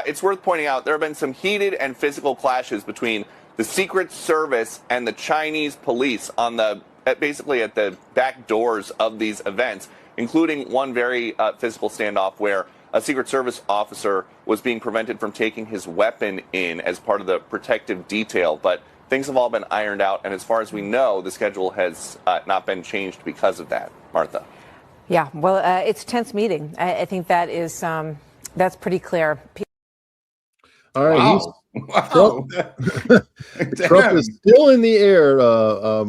It's worth pointing out there have been some heated and physical clashes between the Secret Service and the Chinese police on basically at the back doors of these events, including one very physical standoff where a Secret Service officer was being prevented from taking his weapon in as part of the protective detail. But things have all been ironed out, and as far as we know, the schedule has not been changed because of that. Martha. Yeah, well, it's a tense meeting. I think that is that's pretty clear. All right, wow. Trump is still in the air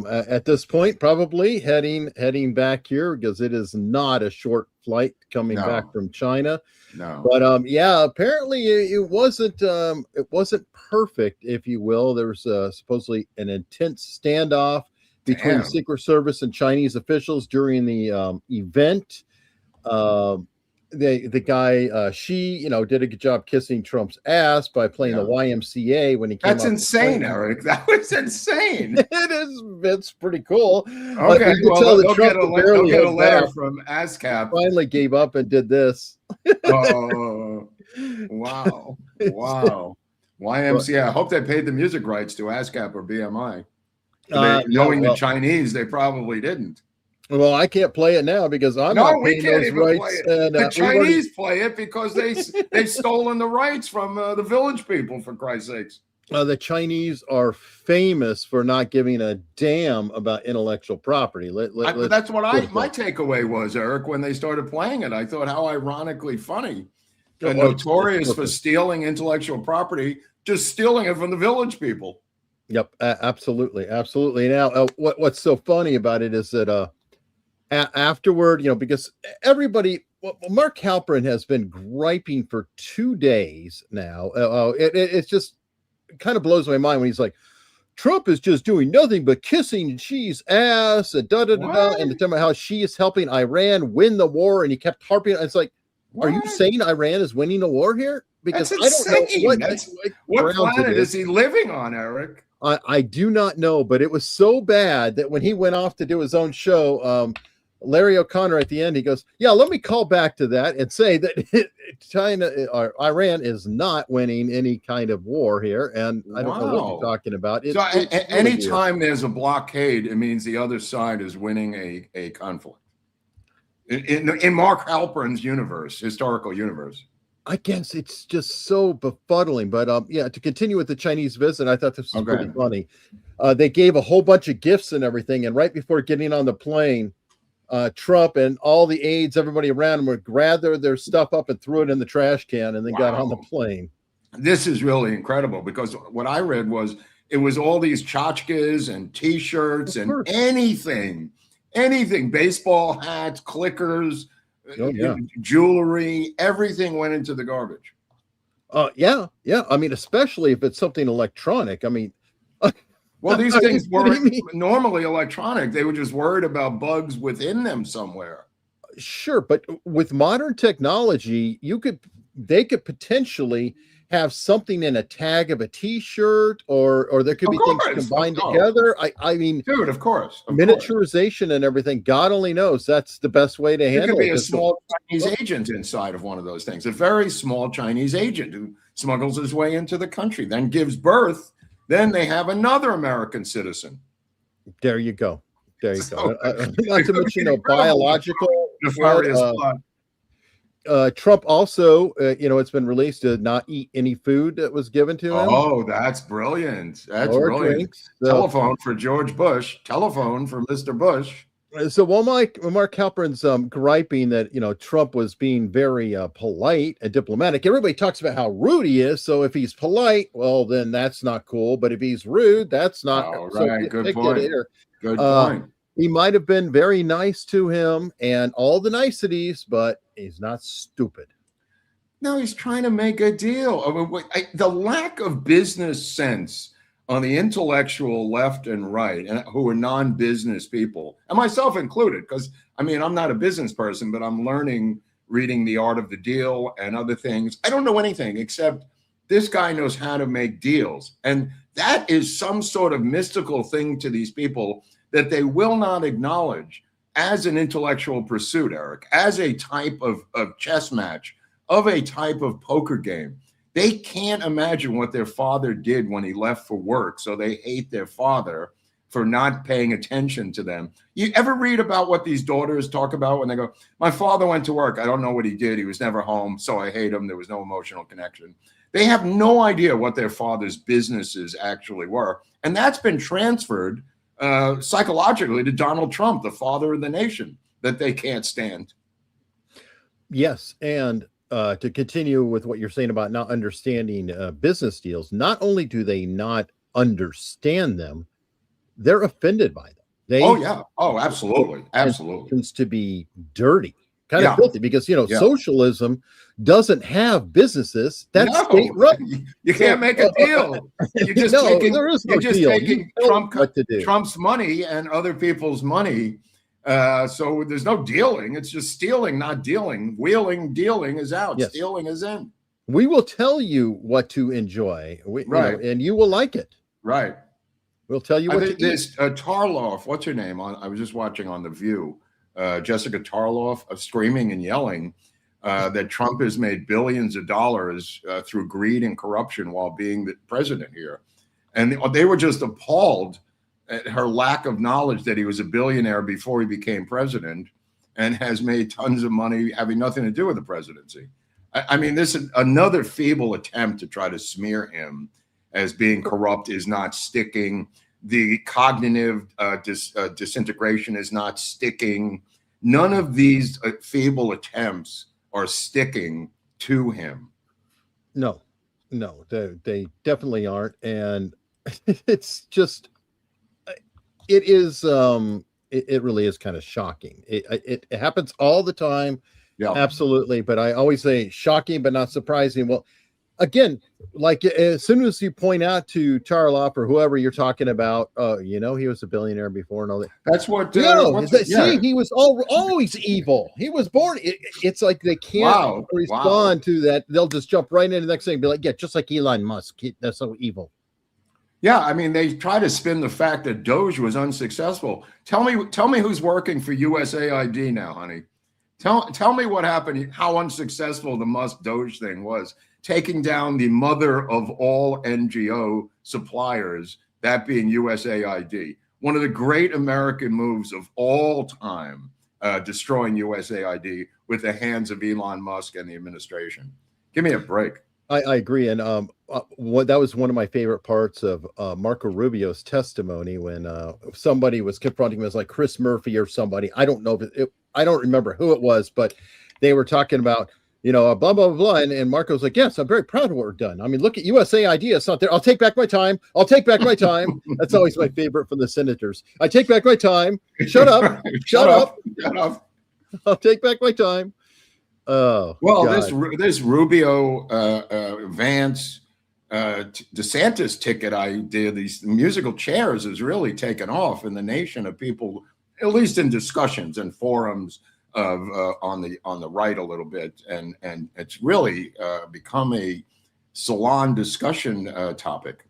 at this point, probably heading back here because it is not a short flight coming back from China. No, but yeah, apparently it wasn't perfect, if you will. There was supposedly an intense standoff between Secret Service and Chinese officials during the event. The guy Xi, did a good job kissing Trump's ass by playing the YMCA when he came. That's insane, Eric. That was insane. It's pretty cool. Okay, they'll get a letter from ASCAP. Finally gave up and did this. Oh, wow. YMCA. I hope they paid the music rights to ASCAP or BMI. Knowing the Chinese, they probably didn't. Well, I can't play it now because I'm not paying those rights. And, the Chinese play it because they've stolen the rights from the village people, for Christ's sakes. The Chinese are famous for not giving a damn about intellectual property. That's what my takeaway was, Eric, when they started playing it. I thought how ironically funny. They're notorious for stealing intellectual property, just stealing it from the village people. Yep, absolutely. Now, what's so funny about it is that afterward, because Mark Halperin has been griping for 2 days now. It's just kind of blows my mind when he's like, Trump is just doing nothing but kissing Xi's ass and and the time about how Xi is helping Iran win the war, and he kept harping. It's like, are you saying Iran is winning a war here? Because I don't know what planet is he living on, Eric? I do not know, but it was so bad that when he went off to do his own show, Larry O'Connor at the end, he goes, yeah, let me call back to that and say that China or Iran is not winning any kind of war here. And I don't know what you're talking about. Anytime there's a blockade, it means the other side is winning a conflict. In Mark Halperin's universe, historical universe. I guess it's just so befuddling. But to continue with the Chinese visit, I thought this was pretty funny. They gave a whole bunch of gifts and everything. And right before getting on the plane, Trump and all the aides, everybody around him would gather their stuff up and threw it in the trash can and then got on the plane. This is really incredible because what I read was it was all these tchotchkes and T-shirts and anything, baseball hats, clickers, jewelry, everything went into the garbage. Yeah. I mean, especially if it's something electronic. I mean, well, these things weren't normally electronic. They were just worried about bugs within them somewhere. Sure, but with modern technology, they could potentially have something in a tag of a T-shirt, or there could be things combined together. I mean, dude, of course, miniaturization and everything. God only knows that's the best way to handle it. There could be a small Chinese agent inside of one of those things. A very small Chinese agent who smuggles his way into the country, then gives birth. Then they have another American citizen. There you go. Not to mention biological. Trump also, it's been released to not eat any food that was given to him. Oh, that's brilliant. That's brilliant. Drinks. Telephone for George Bush. Telephone for Mr. Bush. So while Mark Halperin's griping that Trump was being very polite and diplomatic, everybody talks about how rude he is. So if he's polite, well, then that's not cool. But if he's rude, that's not. Oh, right. Good point. Good point. He might have been very nice to him and all the niceties, but he's not stupid. No, he's trying to make a deal. The lack of business sense on the intellectual left and right, and who are non-business people, and myself included, because I mean, I'm not a business person, but I'm learning, reading The Art of the Deal and other things. I don't know anything except this guy knows how to make deals. And that is some sort of mystical thing to these people that they will not acknowledge as an intellectual pursuit, Eric, as a type of chess match, of a type of poker game. They can't imagine what their father did when he left for work, so they hate their father for not paying attention to them. You ever read about what these daughters talk about when they go, my father went to work, I don't know what he did, he was never home, so I hate him, there was no emotional connection. They have no idea what their father's businesses actually were. And that's been transferred psychologically to Donald Trump, the father of the nation, that they can't stand. Yes, and to continue with what you're saying about not understanding business deals, not only do they not understand them, they're offended by them. Oh, yeah. Oh, absolutely. Absolutely. Tends to be dirty, kind of filthy, because, socialism doesn't have businesses. That's state run. You can't make a deal. You're just taking Trump's money and other people's money. So there's no dealing. It's just stealing, not dealing. Wheeling, dealing is out. Yes. Stealing is in. We will tell you what to enjoy, and you will like it. Right. We'll tell you what to eat. This Tarloff, what's her name? I was just watching on The View. Jessica Tarloff, screaming and yelling that Trump has made billions of dollars through greed and corruption while being the president here. And they were just appalled at her lack of knowledge that he was a billionaire before he became president and has made tons of money having nothing to do with the presidency. I mean, this is another feeble attempt to try to smear him as being corrupt is not sticking. The cognitive disintegration is not sticking. None of these feeble attempts are sticking to him. No, they definitely aren't. And it's just, it is, it really is kind of shocking. It happens all the time. Yeah, absolutely. But I always say shocking, but not surprising. Well, again, like as soon as you point out to Tarloff or whoever you're talking about, he was a billionaire before and all that. That's what. See, he was always evil. He was born. It's like they can't respond to that. They'll just jump right into the next thing and be like, yeah, just like Elon Musk. That's so evil. Yeah, I mean, they try to spin the fact that Doge was unsuccessful. Tell me who's working for USAID now, honey. Tell me what happened, how unsuccessful the Musk Doge thing was, taking down the mother of all NGO suppliers, that being USAID. One of the great American moves of all time, destroying USAID with the hands of Elon Musk and the administration. Give me a break. I agree. And that was one of my favorite parts of Marco Rubio's testimony when somebody was confronting him as like Chris Murphy or somebody. I don't know I don't remember who it was, but they were talking about, blah, blah, blah. And Marco's like, yes, I'm very proud of what we're done. I mean, look at USAID. It's not there. I'll take back my time. That's always my favorite from the senators. I take back my time. Shut up. Shut up. I'll take back my time. Oh, well, God. this Rubio, Vance, DeSantis ticket idea, these musical chairs has really taken off in the nation of people, at least in discussions and forums of on the right a little bit, and it's really become a salon discussion topic.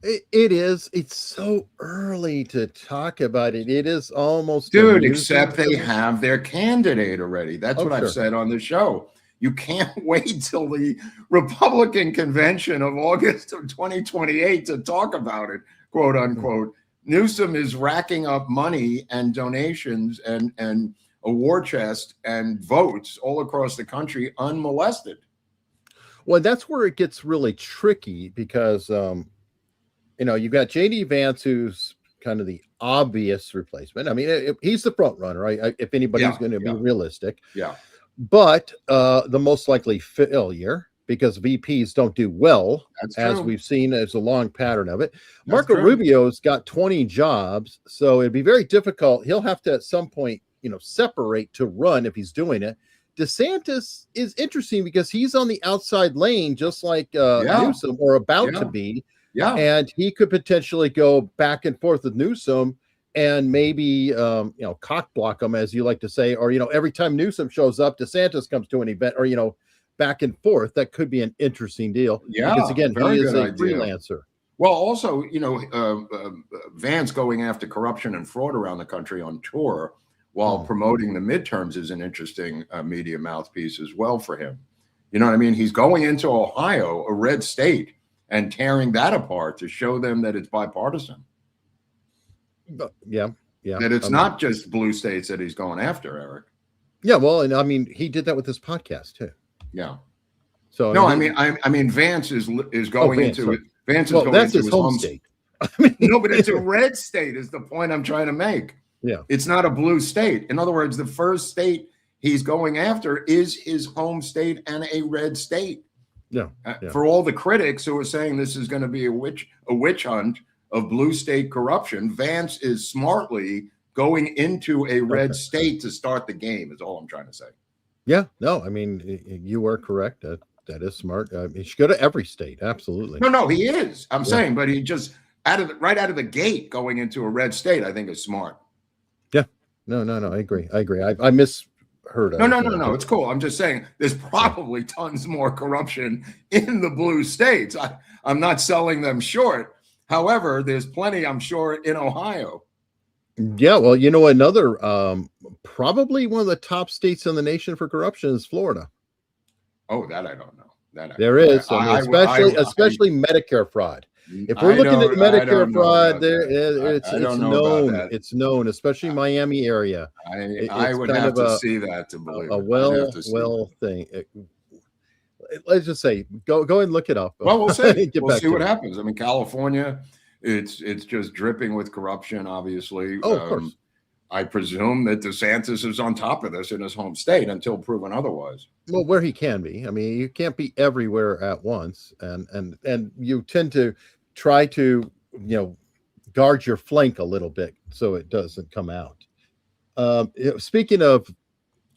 It is. It's so early to talk about it. It is almost, dude. Except they have their candidate already. That's what I've said on the show. You can't wait till the Republican convention of August of 2028 to talk about it, quote unquote. Newsom is racking up money and donations and a war chest and votes all across the country unmolested. Well, that's where it gets really tricky because, you've got J.D. Vance, who's kind of the obvious replacement. I mean, he's the front runner, right? If anybody's going to be realistic. Yeah. But the most likely failure, because VPs don't do well, as we've seen as a long pattern of it. Marco Rubio's got 20 jobs, so it'd be very difficult. He'll have to at some point, separate to run if he's doing it. DeSantis is interesting because he's on the outside lane, just like Newsom, or about to be. Yeah. And he could potentially go back and forth with Newsom and maybe, cock block him, as you like to say, or, every time Newsom shows up, DeSantis comes to an event, or, back and forth. That could be an interesting deal. Yeah. Because again, he is a freelancer. Well, also, Vance going after corruption and fraud around the country on tour while promoting the midterms is an interesting media mouthpiece as well for him. You know what I mean? He's going into Ohio, a red state, and tearing that apart to show them that it's bipartisan. Yeah. That it's not just blue states that he's going after, Eric. Yeah, well, and I mean, he did that with his podcast too. Yeah. So no, I mean, Vance is going into it. Vance is going into his home state. No, but it's a red state is the point I'm trying to make. Yeah. It's not a blue state. In other words, the first state he's going after is his home state and a red state. Yeah. For all the critics who are saying this is going to be a witch hunt of blue state corruption, Vance is smartly going into a red state to start the game, is all I'm trying to say. Yeah. No, I mean, you are correct. That is smart. He should go to every state. Absolutely. No, he is. I'm saying, but he just right out of the gate going into a red state, I think is smart. Yeah. No. I agree. I misheard. No. It's cool. I'm just saying there's probably tons more corruption in the blue states. I'm not selling them short. However, there's plenty, I'm sure, in Ohio. Yeah. Well, another probably one of the top states in the nation for corruption is Florida. Oh, that I don't know. There is, especially Medicare fraud. If we're looking at Medicare fraud, it's known. It's known, especially Miami area. I would have to see that to believe a well thing. Let's just say, go and look it up. Well, we'll see. We'll see what happens. I mean, California, it's just dripping with corruption. Obviously, of course. I presume that DeSantis is on top of this in his home state until proven otherwise. Well, where he can be. I mean, you can't be everywhere at once, and you tend to try to guard your flank a little bit so it doesn't come out. Speaking of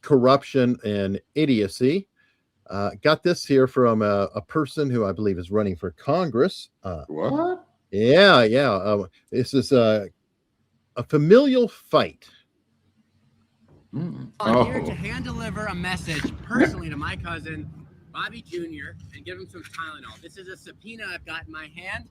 corruption and idiocy, got this here from a person who I believe is running for Congress. What? Yeah. This is a familial fight. I'm here to hand deliver a message personally to my cousin, Bobby Jr., and give him some Tylenol. This is a subpoena I've got in my hand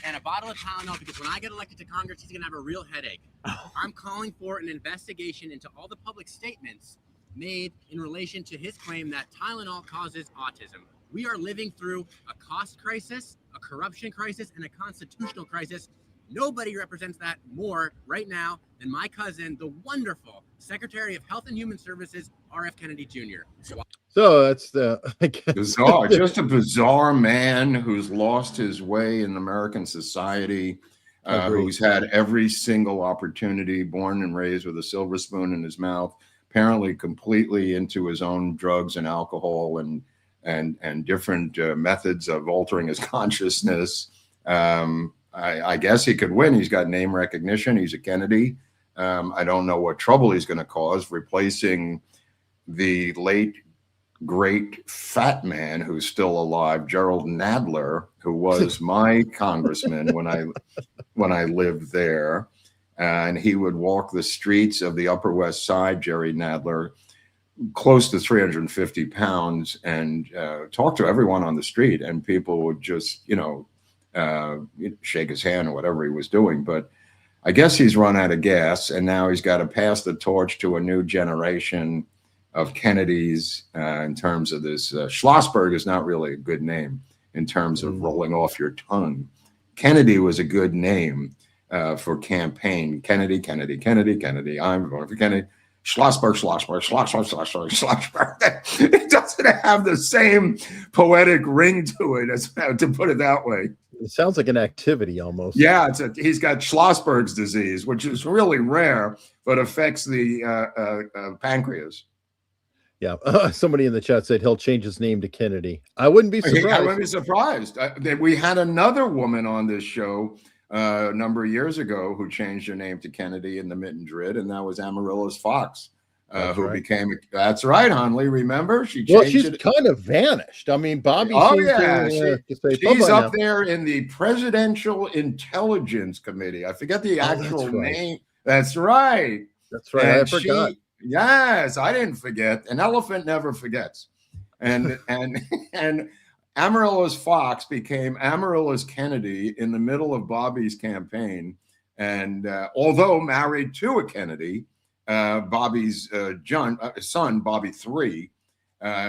and a bottle of Tylenol because when I get elected to Congress, he's going to have a real headache. I'm calling for an investigation into all the public statements made in relation to his claim that Tylenol causes autism. We are living through a cost crisis, a corruption crisis, and a constitutional crisis. Nobody represents that more right now than my cousin, the wonderful Secretary of Health and Human Services, R.F. Kennedy Jr. So that's bizarre, just a bizarre man who's lost his way in American society, who's had every single opportunity, born and raised with a silver spoon in his mouth, apparently completely into his own drugs and alcohol and different methods of altering his consciousness. I guess he could win. He's got name recognition. He's a Kennedy. I don't know what trouble he's going to cause, replacing the late, great fat man who's still alive, Gerald Nadler, who was my congressman when I lived there. And he would walk the streets of the Upper West Side, Jerry Nadler, close to 350 pounds, and talk to everyone on the street. And people would just, shake his hand or whatever he was doing. But I guess he's run out of gas, and now he's got to pass the torch to a new generation of Kennedys in terms of this. Schlossberg is not really a good name in terms of rolling off your tongue. Kennedy was a good name for campaign. Kennedy. I'm voting for Kennedy. Schlossberg. It doesn't have the same poetic ring to it, to put it that way. It sounds like an activity almost. Yeah, he's got Schlossberg's disease, which is really rare, but affects the pancreas. Yeah, somebody in the chat said he'll change his name to Kennedy. I wouldn't be surprised. I wouldn't be surprised. We had another woman on this show a number of years ago who changed her name to Kennedy in the Mittendrid, and that was Amaryllis Fox. who became, that's right, Hanley, remember? She's kind of vanished. I mean, Bobby seems to say, she's up there in the Presidential Intelligence Committee. I forget the actual name. That's right. That's right. And I forgot. Yes, I didn't forget. An elephant never forgets. And Amaryllis Fox became Amaryllis Kennedy in the middle of Bobby's campaign. And although married to a Kennedy, Bobby's son, Bobby III,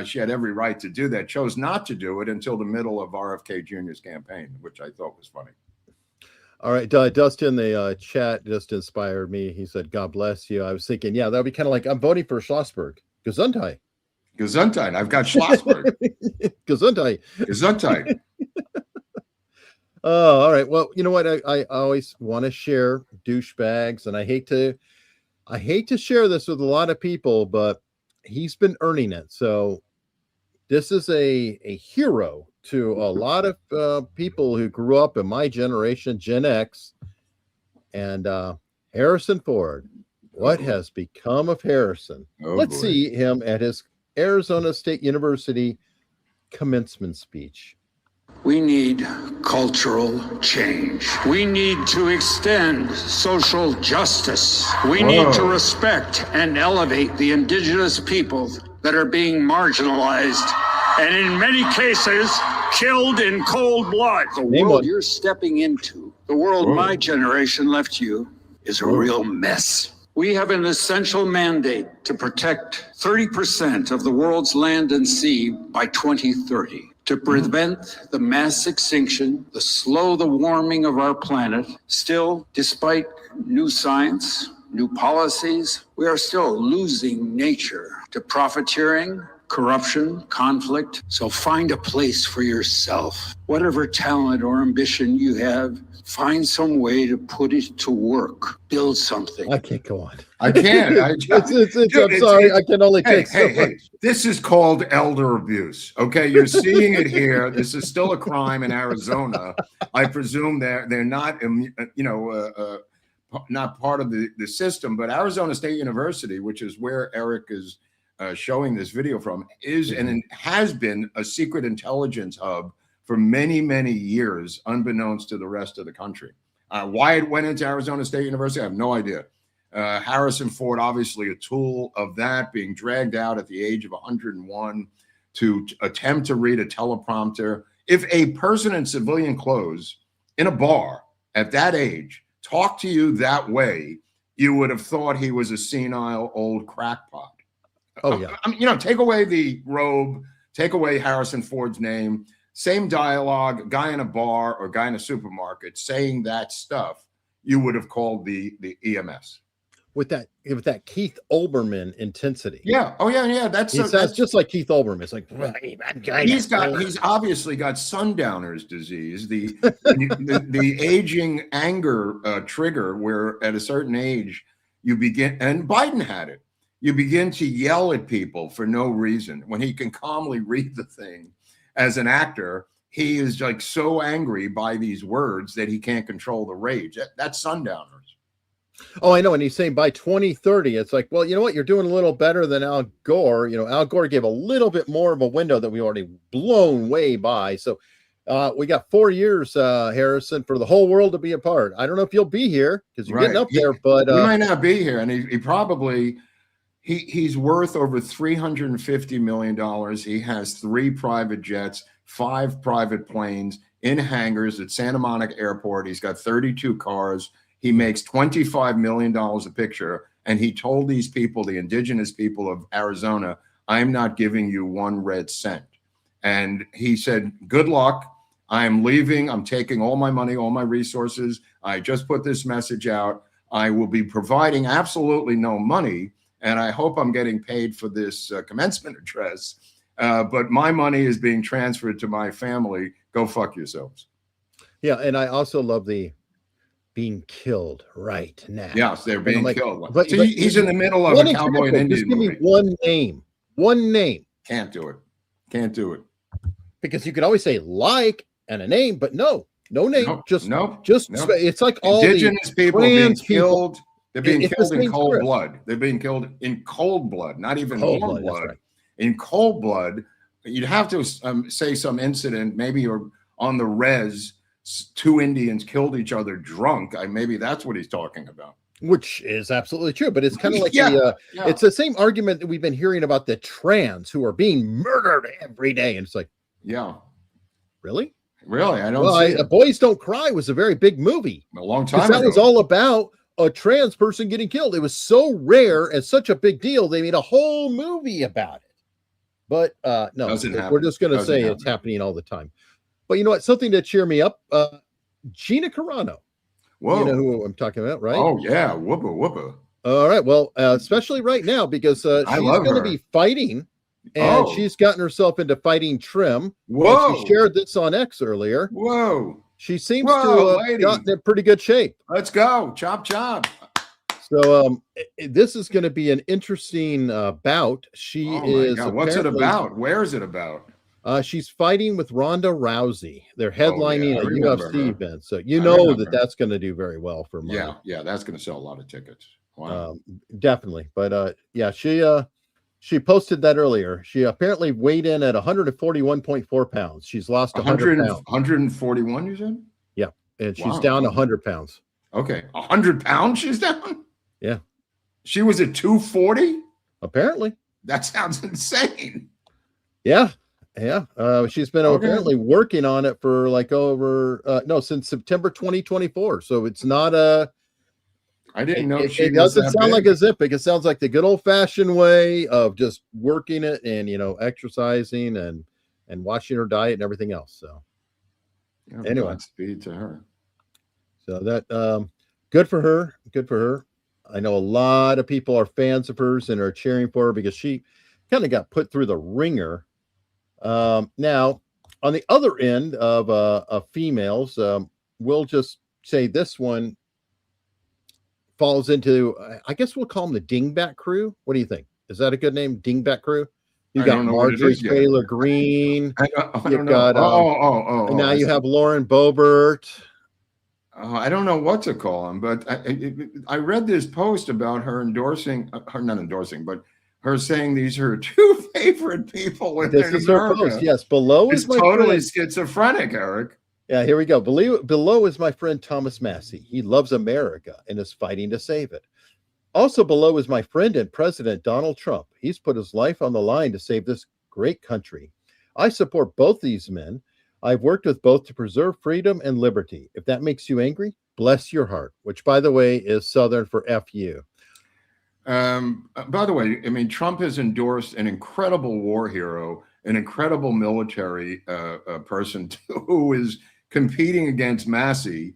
she had every right to do that, chose not to do it until the middle of RFK Jr.'s campaign, which I thought was funny. All right, Dustin, the chat just inspired me. He said, God bless you. I was thinking, yeah, that would be kind of like, I'm voting for Schlossberg. Gesundheit. Gesundheit. I've got Schlossberg. Gesundheit. Gesundheit. Oh, all right. Well, you know what? I always want to share douchebags, and I hate to share this with a lot of people, but he's been earning it. So this is a hero to a lot of people who grew up in my generation, Gen X, and Harrison Ford. What has become of Harrison? Let's see him at his Arizona State University commencement speech. We need cultural change. We need to extend social justice. We need to respect and elevate the indigenous peoples that are being marginalized and in many cases killed in cold blood. The world you're stepping into, the world my generation left you, is a real mess. We have an essential mandate to protect 30% of the world's land and sea by 2030. To prevent the mass extinction, to slow the warming of our planet. Still, despite new science, new policies, we are still losing nature to profiteering, corruption, conflict. So find a place for yourself. Whatever talent or ambition you have, find some way to put it to work. Build something. I can't go on. I can't. I'm sorry. I can only take so much. This is called elder abuse. Okay, you're seeing it here. This is still a crime in Arizona. I presume they're not, not part of the system. But Arizona State University, which is where Eric is showing this video from, is and has been a secret intelligence hub for many, many years, unbeknownst to the rest of the country. Why it went into Arizona State University, I have no idea. Harrison Ford, obviously a tool of that, being dragged out at the age of 101 to attempt to read a teleprompter. If a person in civilian clothes in a bar at that age talked to you that way, you would have thought he was a senile old crackpot. Oh, yeah. Take away the robe, take away Harrison Ford's name, same dialogue, guy in a bar or guy in a supermarket saying that stuff, you would have called the EMS. With that Keith Olbermann intensity. Yeah. Oh, yeah. That's just like Keith Olbermann. It's like he's obviously got sundowners disease, the aging anger trigger, where at a certain age you begin, and Biden had it. You begin to yell at people for no reason when he can calmly read the thing. As an actor, he is like so angry by these words that he can't control the rage. That's sundowners. Oh, I know. And he's saying by 2030, it's like, well, you know what? You're doing a little better than Al Gore. Al Gore gave a little bit more of a window that we already blown way by. So we got 4 years, Harrison, for the whole world to be apart. I don't know if you'll be here because you're getting up there, but he might not be here. And he probably, he's worth over $350 million. He has 3 private jets, 5 private planes in hangars at Santa Monica Airport. He's got 32 cars. He makes $25 million a picture. And he told these people, the indigenous people of Arizona, I'm not giving you 1 red cent. And he said, good luck. I'm leaving. I'm taking all my money, all my resources. I just put this message out. I will be providing absolutely no money. And I hope I'm getting paid for this commencement address. But my money is being transferred to my family. Go fuck yourselves. Yeah. And I also love the being killed right now. Yes, they're being killed. But he's in the middle of a cowboy and Indian just give movie. Me one name. Can't do it. Because you could always say like and a name, but no name. No. It's like all indigenous people being killed They're being It's the killed in same cold script. blood. They're being killed in cold blood, not even Cold warm blood, that's blood. right. In cold blood, you'd have to say some incident, maybe or on the res, two Indians killed each other drunk. Maybe that's what he's talking about. Which is absolutely true, but it's kind of like it's the same argument that we've been hearing about the trans who are being murdered every day. And it's like, really? Really? I don't see it. Boys Don't Cry was a very big movie. A long time ago. That was all about a trans person getting killed. It was so rare and such a big deal. They made a whole movie about it. But no, we're just going to say it's happening all the time. But you know what? Something to cheer me up. Gina Carano. Whoa. You know who I'm talking about, right? Oh, yeah. Whoopa. All right. Well, especially right now, because she's going to be fighting, and she's gotten herself into fighting trim. Whoa. She shared this on X earlier. Whoa. She seems to have gotten in pretty good shape. Let's go. Chop. So this is going to be an interesting bout. She is. What's it about? Where is it about? She's fighting with Ronda Rousey. They're headlining a UFC event, so that's going to do very well for money. Yeah, that's going to sell a lot of tickets. Wow, definitely. But she posted that earlier. She apparently weighed in at 141.4 pounds. She's lost 100 pounds. 141, you said? Yeah, and she's down 100 pounds. Okay, 100 pounds she's down? Yeah. She was at 240? Apparently. That sounds insane. Yeah. She's been apparently working on it for since September 2024. So it's not I didn't know it doesn't sound like a zip pick. It sounds like the good old fashioned way of just working it and exercising and watching her diet and everything else. So anyway, speed to her. So that good for her. I know a lot of people are fans of hers and are cheering for her because she kind of got put through the ringer. Now, on the other end of females, we'll just say this one falls into, I guess we'll call them the dingbat crew. What do you think? Is that a good name? Dingbat crew? You got Marjorie Taylor Greene. You've got now you have Lauren Boebert. I don't know what to call them, but I read this post about her endorsing, her not endorsing, but her saying these are her two favorite people in this is her post. Yes, below is my totally friend. Schizophrenic, Eric. Yeah, here we go. Below is my friend Thomas Massey. He loves America and is fighting to save it. Also below is my friend and President Donald Trump. He's put his life on the line to save this great country. I support both these men. I've worked with both to preserve freedom and liberty. If that makes you angry, bless your heart, which, by the way, is Southern for F you. By the way, I mean, Trump has endorsed an incredible war hero, an incredible military person who is competing against Massey.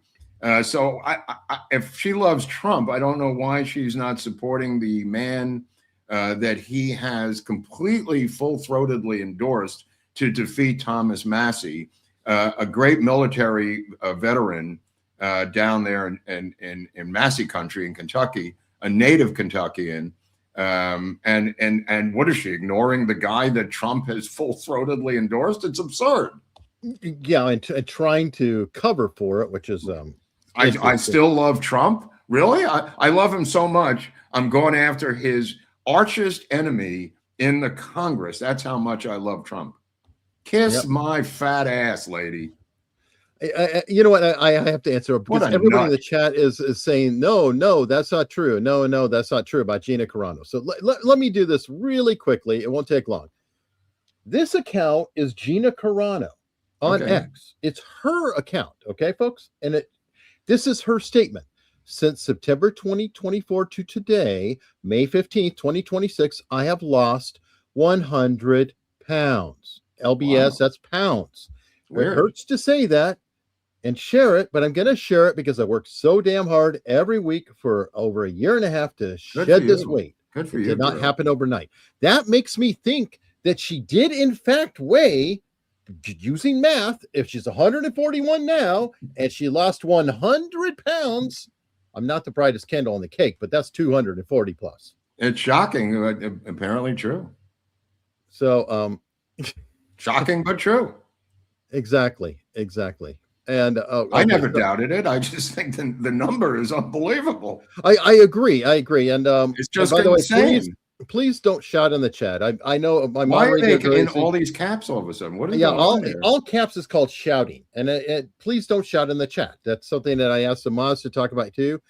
So if she loves Trump, I don't know why she's not supporting the man that he has completely full-throatedly endorsed to defeat Thomas Massey, a great military veteran down there in Massey country in Kentucky, a native Kentuckian. And what is she, ignoring the guy that Trump has full-throatedly endorsed? It's absurd. Yeah, and trying to cover for it, which is I still love Trump. Really? I love him so much. I'm going after his archest enemy in the Congress. That's how much I love Trump. Kiss my fat ass, lady. You know what? I have to answer because everybody in the chat is saying, no, that's not true. No, that's not true about Gina Carano. So let me do this really quickly. It won't take long. This account is Gina Carano on X. It's her account. Okay, folks? And this is her statement. Since September 2024 to today, May 15th, 2026, I have lost 100 pounds. LBS, that's pounds. It hurts to say that and share it, but I'm going to share it because I worked so damn hard every week for over a year and a half to shed this weight. Good for you. It did not happen overnight. That makes me think that she did, in fact, weigh, using math, if she's 141 now and she lost 100 pounds, I'm not the brightest candle on the cake, but that's 240 plus. It's shocking, apparently true. So, shocking, but true. Exactly. And I never doubted it. I just think the number is unbelievable. I agree. And it's just and by the way, insane. Please don't shout in the chat. I know my Why are moderator they in all these caps all of a sudden? What is going on here? All caps is called shouting, and please don't shout in the chat. That's something that I asked the mods to talk about too.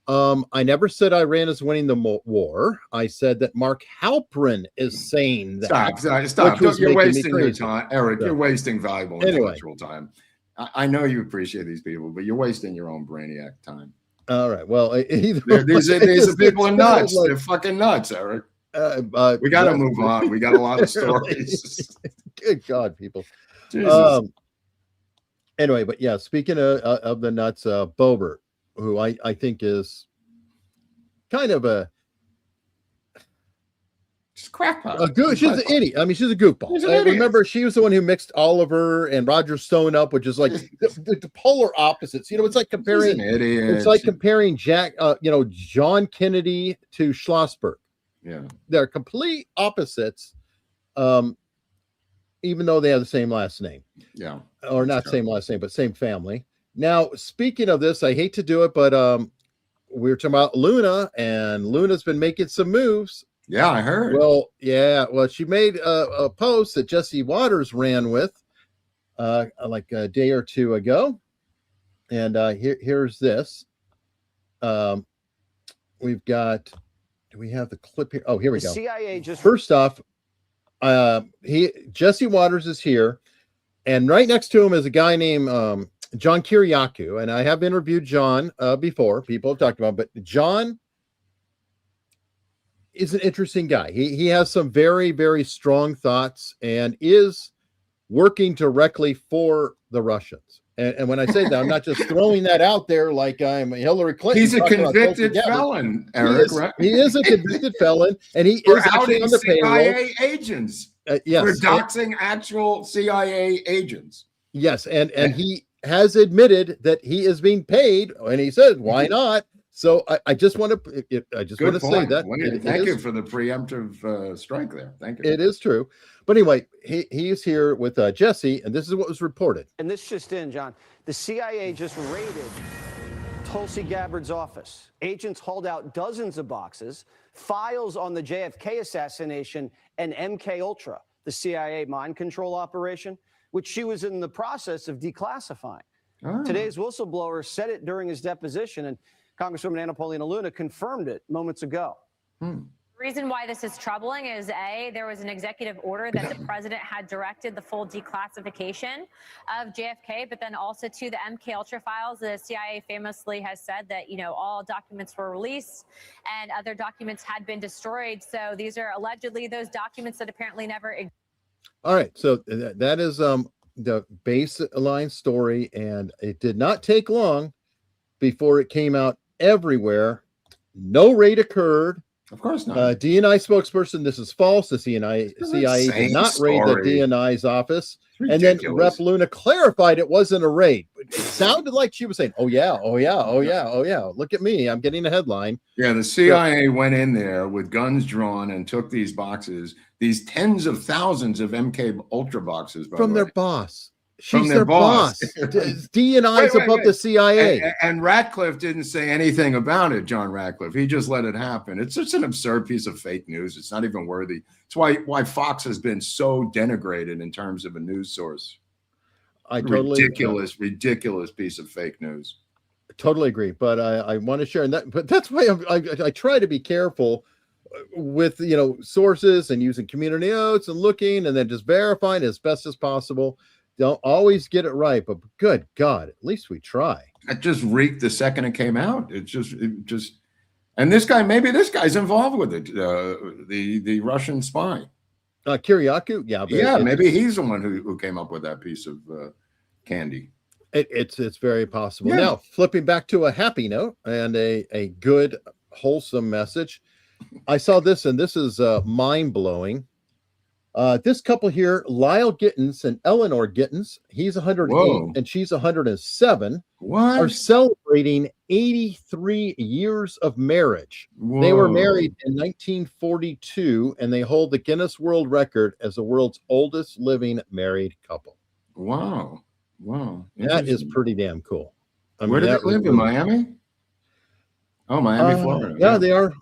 I never said Iran is winning the war. I said that Mark Halperin is saying that. Stop. You're wasting your time, Eric. You're wasting valuable intellectual time. I know you appreciate these people, but you're wasting your own brainiac time. All right. Well, these are people are nuts. They're fucking nuts, Eric. We got to move on. We got a lot of stories. Good God, people. Jesus. Anyway, but yeah, speaking of the nuts, Boebert, who I think is kind of a crackpot. She's an idiot. I mean, she's a goofball. Remember, she was the one who mixed Oliver and Roger Stone up, which is like the polar opposites. It's like comparing. It's like comparing John Kennedy to Schlossberg. Yeah, they're complete opposites. Even though they have the same last name. Yeah, or not same last name, but same family. Now, speaking of this, I hate to do it, but we were talking about Luna, and Luna's been making some moves. Yeah, I heard. Well, she made a post that Jesse Waters ran with like a day or two ago. And here's this. We've got, do we have the clip here? Oh, here we go. CIA just first off, Jesse Waters is here, and right next to him is a guy named John Kiriakou. And I have interviewed John before. People have talked about him, but John is an interesting guy. He has some very, very strong thoughts and is working directly for the Russians. And when I say that, I'm not just throwing that out there like I'm Hillary Clinton. He's a convicted felon, Eric. He is a convicted felon, and he is actually on the payroll. CIA agents. Yes, we're doxing actual CIA agents. Yes, and he has admitted that he is being paid, and he said, "Why not?" So I just want to say that. Thank you for the preemptive strike there. Thank you. It is true. But anyway, he's here with Jesse, and this is what was reported. And this just in, John. The CIA just raided Tulsi Gabbard's office. Agents hauled out dozens of boxes, files on the JFK assassination and MK Ultra, the CIA mind control operation, which she was in the process of declassifying. Oh. Today's whistleblower said it during his deposition, and Congresswoman Anna Paulina Luna confirmed it moments ago. The reason why this is troubling is, A, there was an executive order that the president had directed the full declassification of JFK, but then also to the MK Ultra files. The CIA famously has said that, all documents were released and other documents had been destroyed. So these are allegedly those documents that apparently never existed. All right. So that is the baseline story, and it did not take long before it came out everywhere. No raid occurred. Of course not. DNI spokesperson, this is false. The CIA did not raid the DNI's office. And then Rep. Luna clarified it wasn't a raid. It sounded like she was saying, oh yeah. Look at me. I'm getting a headline. Yeah, the CIA went in there with guns drawn and took these boxes, these tens of thousands of MK Ultra boxes. From their boss. She's their boss. DNI's above the CIA. And Ratcliffe didn't say anything about it, John Ratcliffe. He just let it happen. It's just an absurd piece of fake news. It's not even worthy. It's why Fox has been so denigrated in terms of a news source. Ridiculous piece of fake news. Totally agree. But I want to share that. But that's why I try to be careful with sources and using community notes and looking and then just verifying as best as possible. Don't always get it right, but good God, at least we try. It just reeked the second it came out. It just, and maybe this guy's involved with it. The Russian spy, Kiriakou, maybe he's the one who came up with that piece of candy. It's very possible. Yeah. Now, flipping back to a happy note and a good, wholesome message. I saw this, and this is mind blowing. This couple here, Lyle Gittins and Eleanor Gittins, he's 108 and she's 107, are celebrating 83 years of marriage. Whoa. They were married in 1942, and they hold the Guinness World Record as the world's oldest living married couple. Wow. Wow. That is pretty damn cool. I mean, Where do they live? In Miami? Oh, Miami, Florida. Yeah, they are.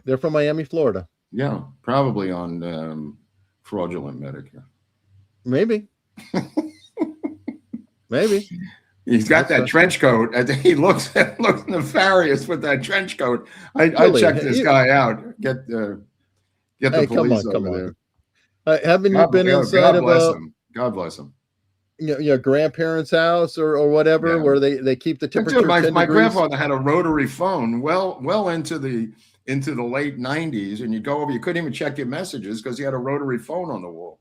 They're from Miami, Florida. Yeah, probably on fraudulent Medicare. Maybe. Maybe. He's got that trench coat. I think he looks nefarious with that trench coat. I check this guy out. Get the police over there. Haven't you been inside of God bless him. Your grandparents' house or whatever, where they keep the temperature. My grandfather had a rotary phone well into the late 90s, and you go over, you couldn't even check your messages because he had a rotary phone on the wall.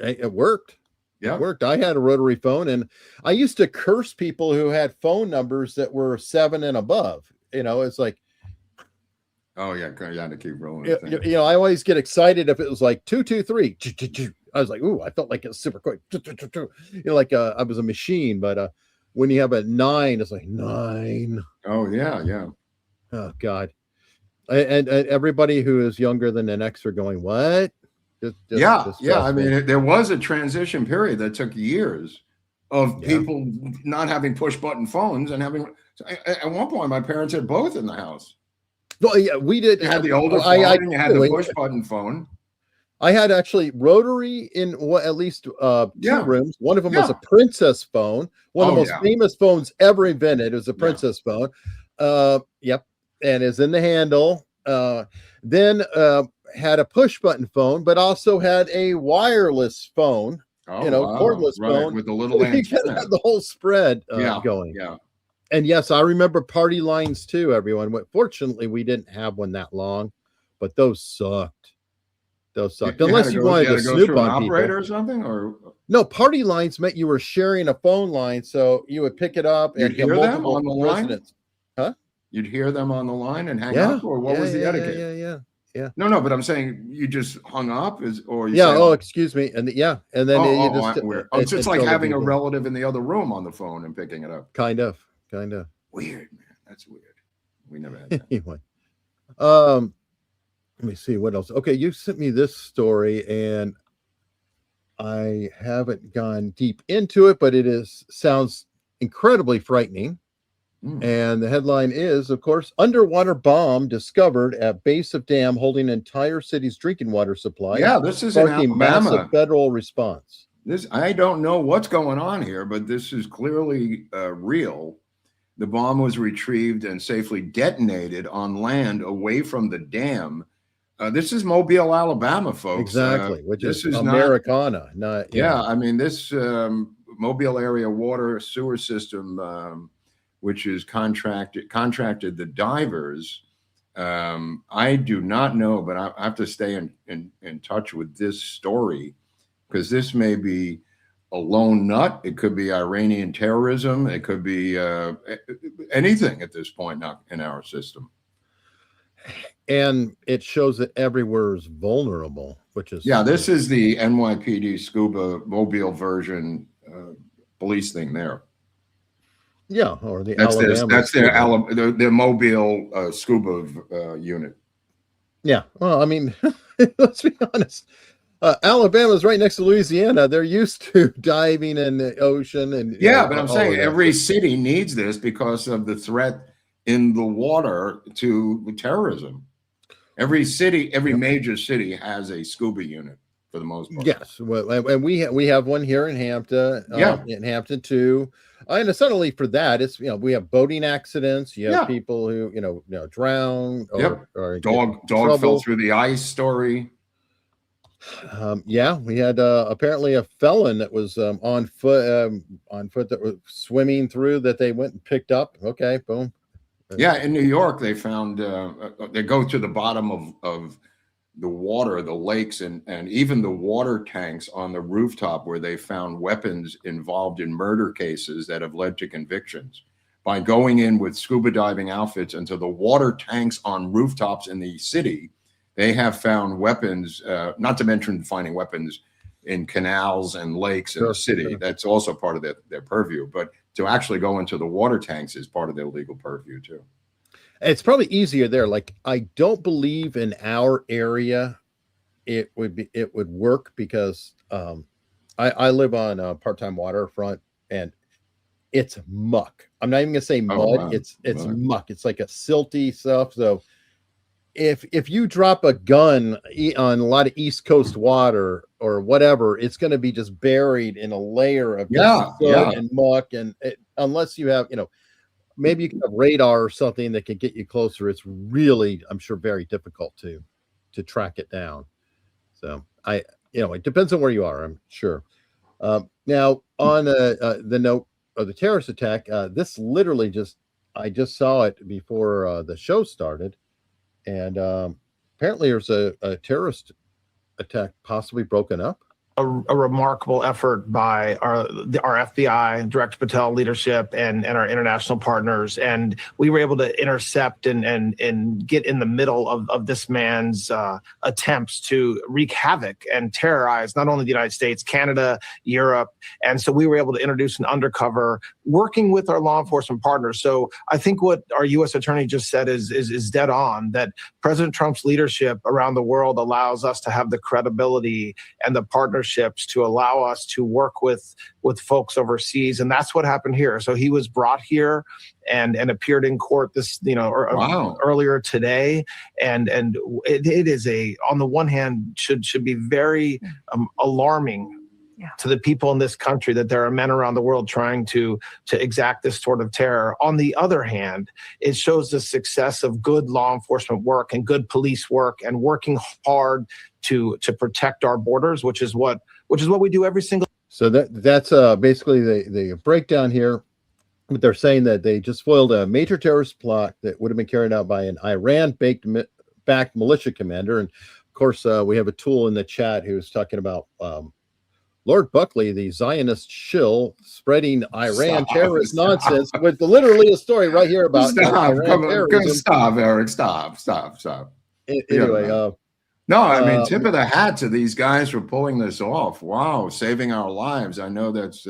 It worked. Yeah, it worked. I had a rotary phone, and I used to curse people who had phone numbers that were 7 and above. It's like, oh yeah, you had to keep rolling. I always get excited if it was like 223. I was like, ooh, I felt like it was super quick. Like I was a machine. But when you have a 9, it's like 9. Oh yeah. Oh God. And everybody who is younger than the next are going, what? I mean, there was a transition period that took years of people not having push button phones and having. At one point, my parents had both in the house. Well, yeah, we did. You had the older phone, and you had the push button phone. I had actually rotary in at least 2 rooms. One of them was a Princess phone, one of the most famous phones ever invented. It was a Princess phone. Yep, and is in the handle. Then had a push button phone, but also had a wireless phone. Cordless phone with the little antenna. Had the whole spread going. Yeah. And yes, I remember party lines too, everyone. Fortunately, we didn't have one that long, but those sucked. Unless you wanted to snoop on people or something, or no, party lines meant you were sharing a phone line, so you would pick it up and hear them on the residents. line. Huh? You'd hear them on the line and hang up, or what was the etiquette? Yeah. No, but I'm saying you just hung up, excuse me, and it's just like having a relative in the other room on the phone and picking it up. Kind of. Weird, man. That's weird. We never had that. Anyway, let me see what else. Okay, you sent me this story, and I haven't gone deep into it, but sounds incredibly frightening. And the headline is, of course, underwater bomb discovered at base of dam holding entire city's drinking water supply. Yeah, this is in Alabama. Massive federal response. I don't know what's going on here, but this is clearly real. The bomb was retrieved and safely detonated on land away from the dam. This is Mobile, Alabama, folks. Exactly, which is Americana. I mean, this Mobile area water sewer system, which is contracted the divers. I do not know, but I have to stay in touch with this story, because this may be a lone nut. It could be Iranian terrorism. It could be anything at this point in our system. And it shows that everywhere is vulnerable, which is this is the NYPD scuba mobile version police thing there. Yeah, or the that's their mobile scuba unit. Yeah, well, I mean, let's be honest. Alabama's right next to Louisiana. They're used to diving in the ocean, and but I'm saying every city needs this because of the threat in the water to terrorism. Every city, every major city has a scuba unit for the most part. Yes, well, and we have one here in Hampton. In Hampton too. And it's not only for that. It's we have boating accidents. You have people who drown. Or dog fell through the ice story. We had apparently a felon that was on foot that was swimming through that they went and picked up. Okay, boom. In New York, they found they go to the bottom of the water, the lakes, and even the water tanks on the rooftop where they found weapons involved in murder cases that have led to convictions. By going in with scuba diving outfits into the water tanks on rooftops in the city, they have found weapons, not to mention finding weapons in canals and lakes in the city. Sure. That's also part of their purview. But to actually go into the water tanks is part of their legal purview too. It's probably easier there. Like, I don't believe in our area it would work because I live on a part-time waterfront, and it's muck. I'm not even gonna say mud. Wow. It's muck. It's like a silty stuff. So if you drop a gun on a lot of East Coast water or whatever, it's going to be just buried in a layer of soot and muck. And unless you have, maybe you can have radar or something that can get you closer. It's really, I'm sure, very difficult to track it down. So it depends on where you are, I'm sure. Now on the note of the terrorist attack, this literally I just saw it before the show started. And apparently there's a terrorist attack possibly broken up. A remarkable effort by our FBI, Director Patel leadership, and our international partners. And we were able to intercept and get in the middle of this man's attempts to wreak havoc and terrorize not only the United States, Canada, Europe. And so we were able to introduce an undercover working with our law enforcement partners. So I think what our U.S. attorney just said is dead on, that President Trump's leadership around the world allows us to have the credibility and the partnerships to allow us to work with folks overseas. And that's what happened here. So he was brought here and appeared in court earlier today. And it is on the one hand, should be very alarming to the people in this country that there are men around the world trying to exact this sort of terror. On the other hand, it shows the success of good law enforcement work and good police work and working hard to protect our borders, which is what we do every single. So that's basically the breakdown here. But they're saying that they just foiled a major terrorist plot that would have been carried out by an Iran-backed militia commander. And of course, we have a tool in the chat who's talking about Lord Buckley, the Zionist shill, spreading Iran terrorist nonsense, with literally a story right here about Iran terrorism. Stop, Eric. Stop. Anyway, no, I mean, tip of the hat to these guys for pulling this off. Wow, saving our lives. I know that's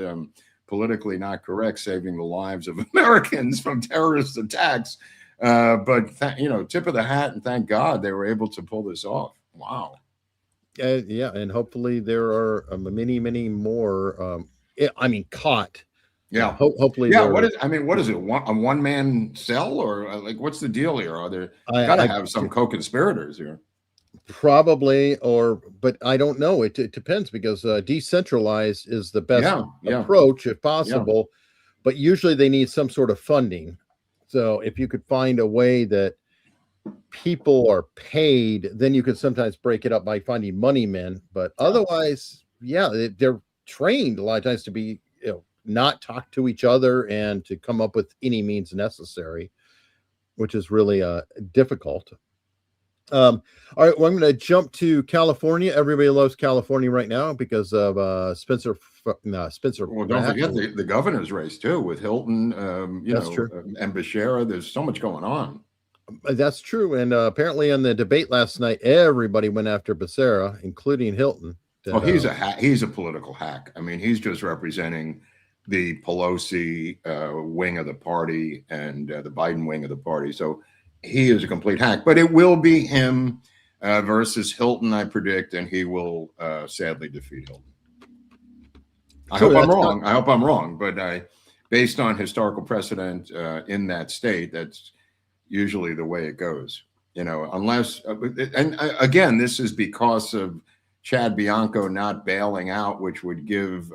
politically not correct, saving the lives of Americans from terrorist attacks. But tip of the hat, and thank God they were able to pull this off. Wow. And hopefully there are many more. Caught. Yeah. Hopefully. Yeah. What is it? A one-man cell, or what's the deal here? Are there gotta have some co-conspirators here? Probably, but I don't know. It depends, because decentralized is the best approach if possible. Yeah. But usually they need some sort of funding. So if you could find a way that people are paid, then you could sometimes break it up by finding money men. But otherwise, they're trained a lot of times to be, not talk to each other and to come up with any means necessary, which is really difficult. All right, well, I'm going to jump to California. Everybody loves California right now because of Spencer. Well, don't forget the governor's race too, with Hilton, That's true. And Becerra. There's so much going on. That's true. And apparently on the debate last night, everybody went after Becerra, including Hilton. He's a hack. He's a political hack. I mean, he's just representing the Pelosi wing of the party and the Biden wing of the party. So he is a complete hack. But it will be him versus Hilton, I predict, and he will sadly defeat Hilton. I hope I'm wrong. But based on historical precedent in that state, that's usually the way it goes. Unless and again, this is because of Chad Bianco not bailing out, which would give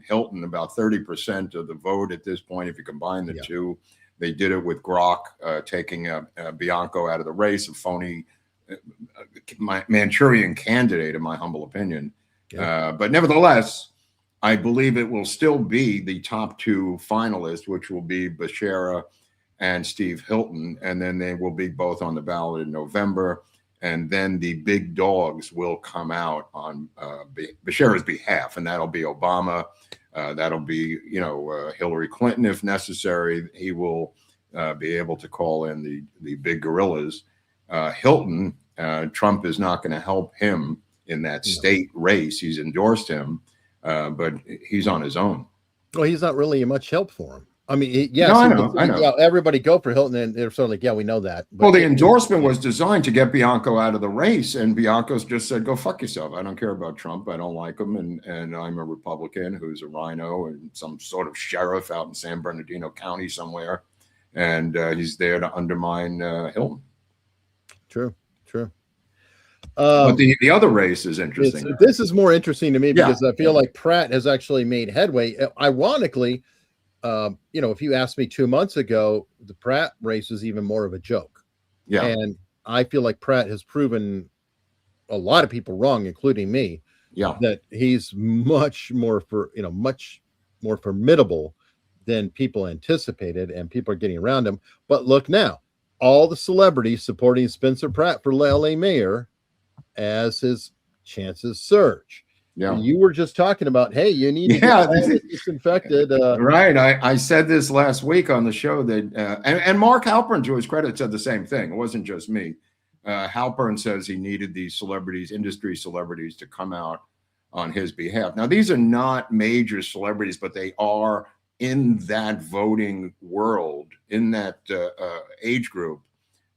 Hilton about 30% of the vote at this point if you combine the two. They did it with Grok taking Bianco out of the race, a phony Manchurian candidate, in my humble opinion. But nevertheless, I believe it will still be the top two finalists, which will be Becerra and Steve Hilton, and then they will be both on the ballot in November. And then the big dogs will come out on Becerra's behalf, and that'll be Obama. That'll be, Hillary Clinton if necessary. He will be able to call in the big gorillas. Hilton, Trump is not going to help him in that state race. He's endorsed him, but he's on his own. Well, he's not really much help for him. I mean, yes, no, I know. Yeah, everybody go for Hilton, and they're sort of like, yeah, we know that. But well, the endorsement was designed to get Bianco out of the race, and Bianco's just said, "Go fuck yourself. I don't care about Trump. I don't like him, and I'm a Republican who's a rhino and some sort of sheriff out in San Bernardino County somewhere, and he's there to undermine Hilton." True. But the other race is interesting. This is more interesting to me because I feel like Pratt has actually made headway. Ironically, if you asked me 2 months ago, the Pratt race was even more of a joke. Yeah. And I feel like Pratt has proven a lot of people wrong, including me. Yeah. That he's much more formidable than people anticipated, and people are getting around him. But look now, all the celebrities supporting Spencer Pratt for LA mayor as his chances surge. Yeah. You were just talking about, hey, you need to get disinfected. Right. I said this last week on the show that, and Mark Halpern, to his credit, said the same thing. It wasn't just me. Halpern says he needed these celebrities, industry celebrities, to come out on his behalf. Now, these are not major celebrities, but they are in that voting world, in that age group.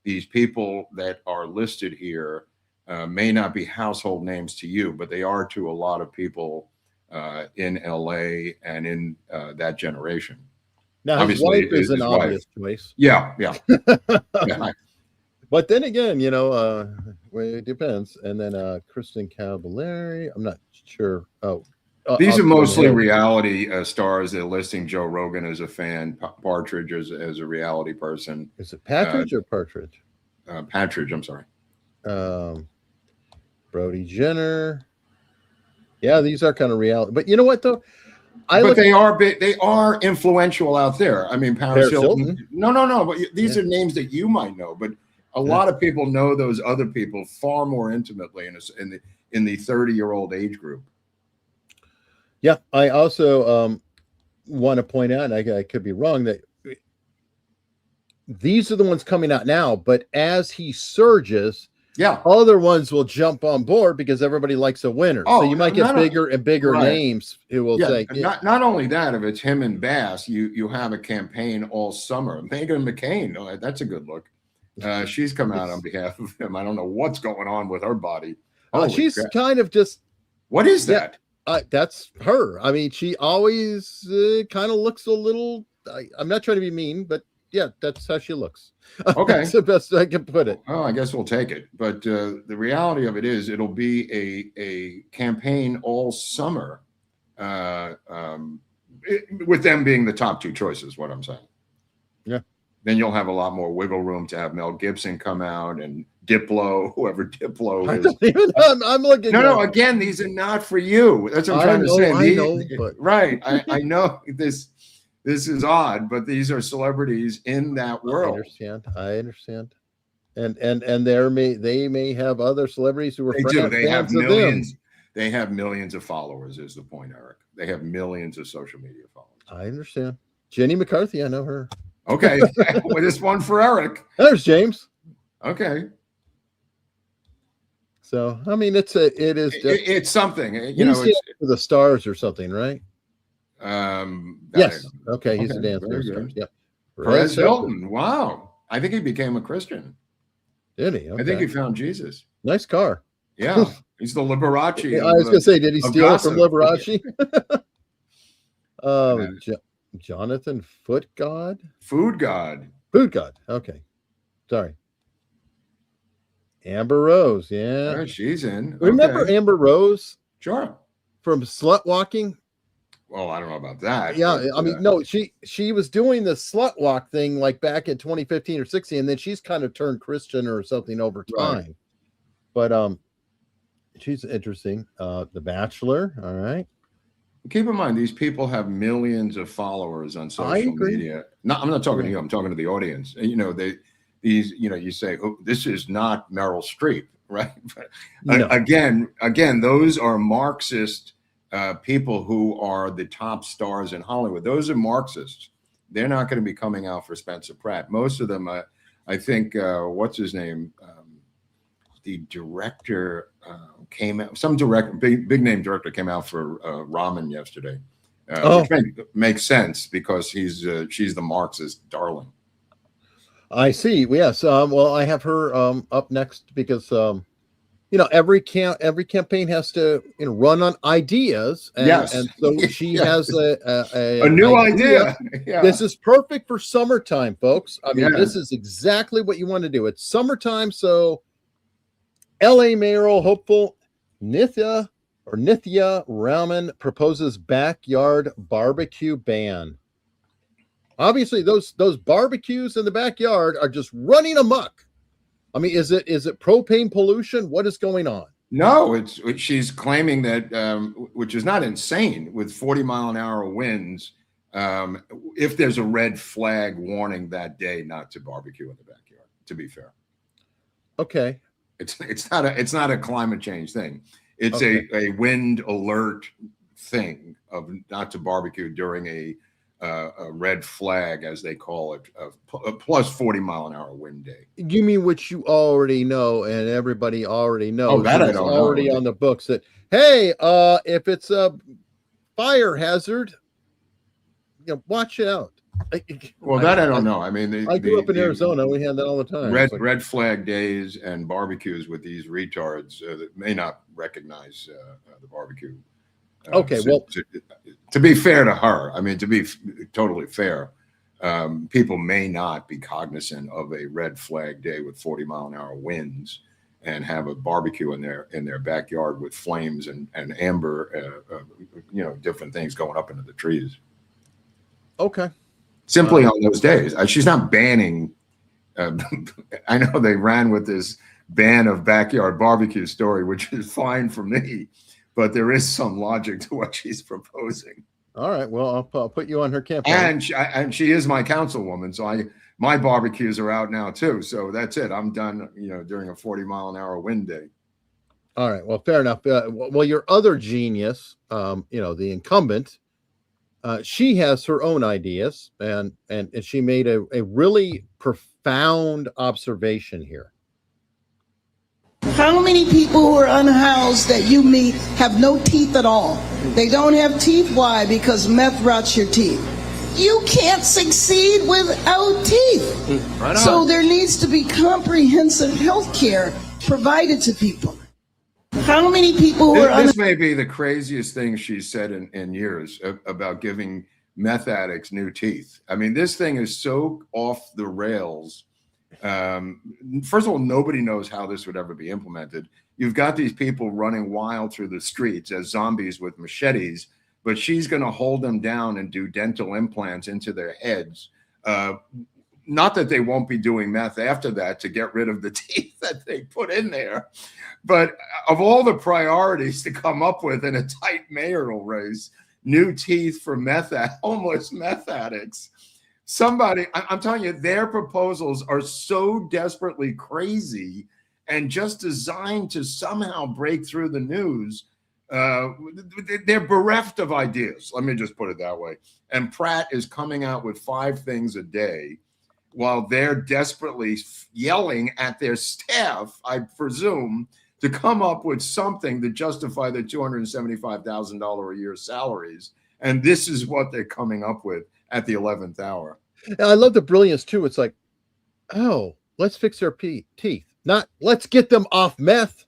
These people that are listed here may not be household names to you, but they are to a lot of people in LA and in that generation. Now, obviously, his wife is an obvious choice. Yeah. But then again, it depends. And then Kristen Cavallari, I'm not sure. These are mostly reality stars. They're listing Joe Rogan as a fan, Partridge as a reality person. Is it Partridge or Partridge? Partridge, I'm sorry. Brody Jenner. Yeah, these are kind of reality. But you know what, though? They are influential out there. I mean, Paris Hilton. No. But these are names that you might know. But a lot of people know those other people far more intimately in the 30-year-old age group. Yeah, I also want to point out, and I could be wrong, that these are the ones coming out now. But as he surges, other ones will jump on board because everybody likes a winner. So you might get bigger and bigger names who will say. Not only that, if it's him and Bass, you have a campaign all summer. Meghan McCain, that's a good look. She's come out on behalf of him. I don't know what's going on with her body. She's kind of just. What is that? That's her. I mean, she always kind of looks a little. I'm not trying to be mean, but yeah, that's how she looks. Okay, that's the best I can put it. Oh, I guess we'll take it. But the reality of it is, it'll be a campaign all summer, with them being the top two choices. What I'm saying. Yeah. Then you'll have a lot more wiggle room to have Mel Gibson come out and Diplo, whoever Diplo is. I'm looking. No. Again, these are not for you. That's what I'm trying to say. I know, but right. I know this is odd, but these are celebrities in that world. I understand. And they may have other celebrities who are They have millions. They have millions of followers. Is the point, Eric? They have millions of social media followers. I understand. Jenny McCarthy, I know her. Okay, well, this one for Eric. There's James. Okay. So I mean, it's something. It's for the stars or something, right? Yes. Okay, he's a dancer. Yeah. Perez Hilton. Wow. I think he became a Christian. Did he? Okay. I think he found Jesus. Nice car. Yeah, he's the Liberace. I was going to say, did he steal it from Liberace? Jonathan Food God. Okay. Sorry. Amber Rose. Yeah. She's in. Remember Amber Rose? Sure. From Slut Walking? Well, I don't know about that. Yeah. I mean, no, she was doing the slut walk thing like back in 2015 or 16, and then she's kind of turned Christian or something over time. Right. But she's interesting. The Bachelor. All right. Keep in mind, these people have millions of followers on social media. No, I'm not talking to you. I'm talking to the audience. You say, oh, this is not Meryl Streep, right? No. Again, those are Marxist people who are the top stars in Hollywood. Those are Marxists. They're not going to be coming out for Spencer Pratt. Most of them, I think, what's his name? The director came out, big name director came out for Raman yesterday. which makes sense because she's the Marxist darling. I see. Yes. Well, I have her up next because every campaign has to run on ideas, and so she has a new idea. Yeah. This is perfect for summertime, folks. I mean, this is exactly what you want to do. It's summertime, so LA mayoral hopeful Nithya Raman proposes backyard barbecue ban. Obviously, those barbecues in the backyard are just running amok. I mean, is it propane pollution? What is going on? No, she's claiming that, which is not insane, with 40-mile-an-hour winds. If there's a red flag warning that day, not to barbecue in the backyard. To be fair, okay, it's not a climate change thing. It's a wind alert thing of not to barbecue during a red flag, as they call it, a plus 40-mile-an-hour wind day. You mean which you already know, and everybody already knows. Oh, that I don't already know. On the books that, hey, if it's a fire hazard, watch out. Well, that I don't know. I mean, I grew up in Arizona. We had that all the time. Red flag days and barbecues with these retards that may not recognize the barbecue. To be fair to her, I mean, to be totally fair, people may not be cognizant of a red flag day with 40-mile-an-hour winds and have a barbecue in their backyard with flames and amber, different things going up into the trees. Okay. Simply on those days. She's not banning. I know they ran with this ban of backyard barbecue story, which is fine for me, but there is some logic to what she's proposing. All right. Well, I'll put you on her campaign. And she is my councilwoman, so my barbecues are out now too. So that's it. I'm done. During a 40-mile-an-hour wind day. All right. Well, fair enough. Well, your other genius, the incumbent, she has her own ideas, and she made a really profound observation here. How many people who are unhoused that you meet have no teeth at all? They don't have teeth. Why? Because meth rots your teeth. You can't succeed without teeth. Right on. So there needs to be comprehensive health care provided to people. How many people who are this may be the craziest thing she's said in years about giving meth addicts new teeth. I mean, this thing is so off the rails. First of all, nobody knows how this would ever be implemented. You've got these people running wild through the streets as zombies with machetes, but she's going to hold them down and do dental implants into their heads. Not that they won't be doing meth after that to get rid of the teeth that they put in there. But of all the priorities to come up with in a tight mayoral race, new teeth for homeless meth addicts. I'm telling you, their proposals are so desperately crazy and just designed to somehow break through the news. They're bereft of ideas. Let me just put it that way. And Pratt is coming out with 5 things a day while they're desperately yelling at their staff, I presume, to come up with something to justify the $275,000 a year salaries. And this is what they're coming up with at the 11th hour. And I love the brilliance too. It's like, let's fix their teeth, not let's get them off meth.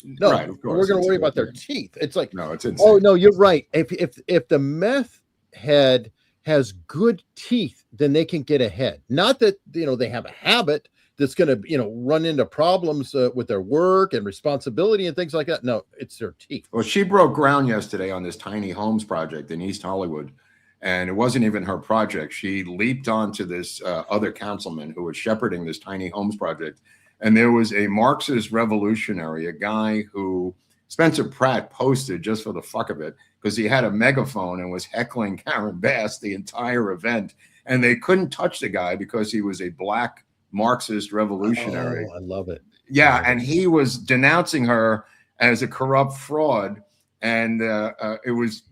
No, right, of course. We're going to worry about their teeth. It's like, no, it's insane. Oh no, you're right. If the meth head has good teeth, then they can get ahead. Not that they have a habit that's going to run into problems with their work and responsibility and things like that. No, it's their teeth. Well, she broke ground yesterday on this tiny homes project in East Hollywood. And it wasn't even her project. She leaped onto this other councilman who was shepherding this tiny homes project. And there was a Marxist revolutionary, a guy who Spencer Pratt posted just for the fuck of it, because he had a megaphone and was heckling Karen Bass the entire event. And they couldn't touch the guy because he was a black Marxist revolutionary. Oh, I love it. Yeah, and he was denouncing her as a corrupt fraud. And it was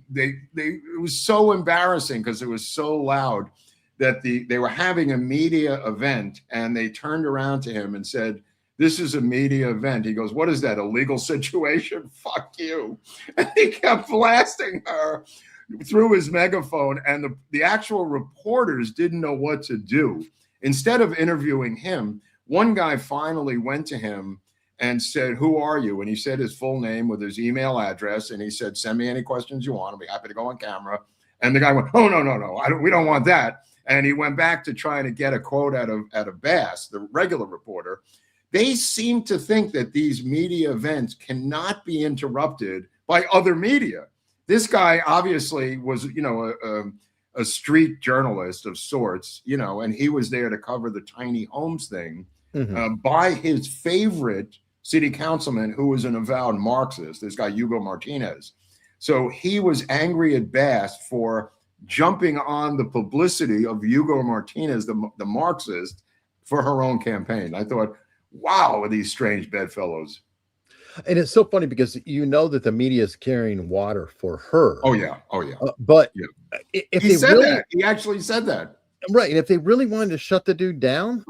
so embarrassing because it was so loud that they were having a media event, and they turned around to him and said, "This is a media event." He goes, "What is that, a legal situation? Fuck you." And he kept blasting her through his megaphone, and the actual reporters didn't know what to do. Instead of interviewing him, one guy finally went to him and said, "Who are you?" And he said his full name with his email address, and he said, "Send me any questions you want. I'll be happy to go on camera." And the guy went, "Oh, no, we don't want that." And he went back to trying to get a quote out of Bass, the regular reporter. They seem to think that these media events cannot be interrupted by other media. This guy obviously was, a street journalist of sorts, and he was there to cover the tiny homes thing by his favorite city councilman, who was an avowed Marxist, this guy, Hugo Martinez. So he was angry at Bass for jumping on the publicity of Hugo Martinez, the Marxist, for her own campaign. I thought, wow, are these strange bedfellows. And it's so funny because that the media is carrying water for her. Oh yeah. But if he said that, he actually said that. Right. And if they really wanted to shut the dude down,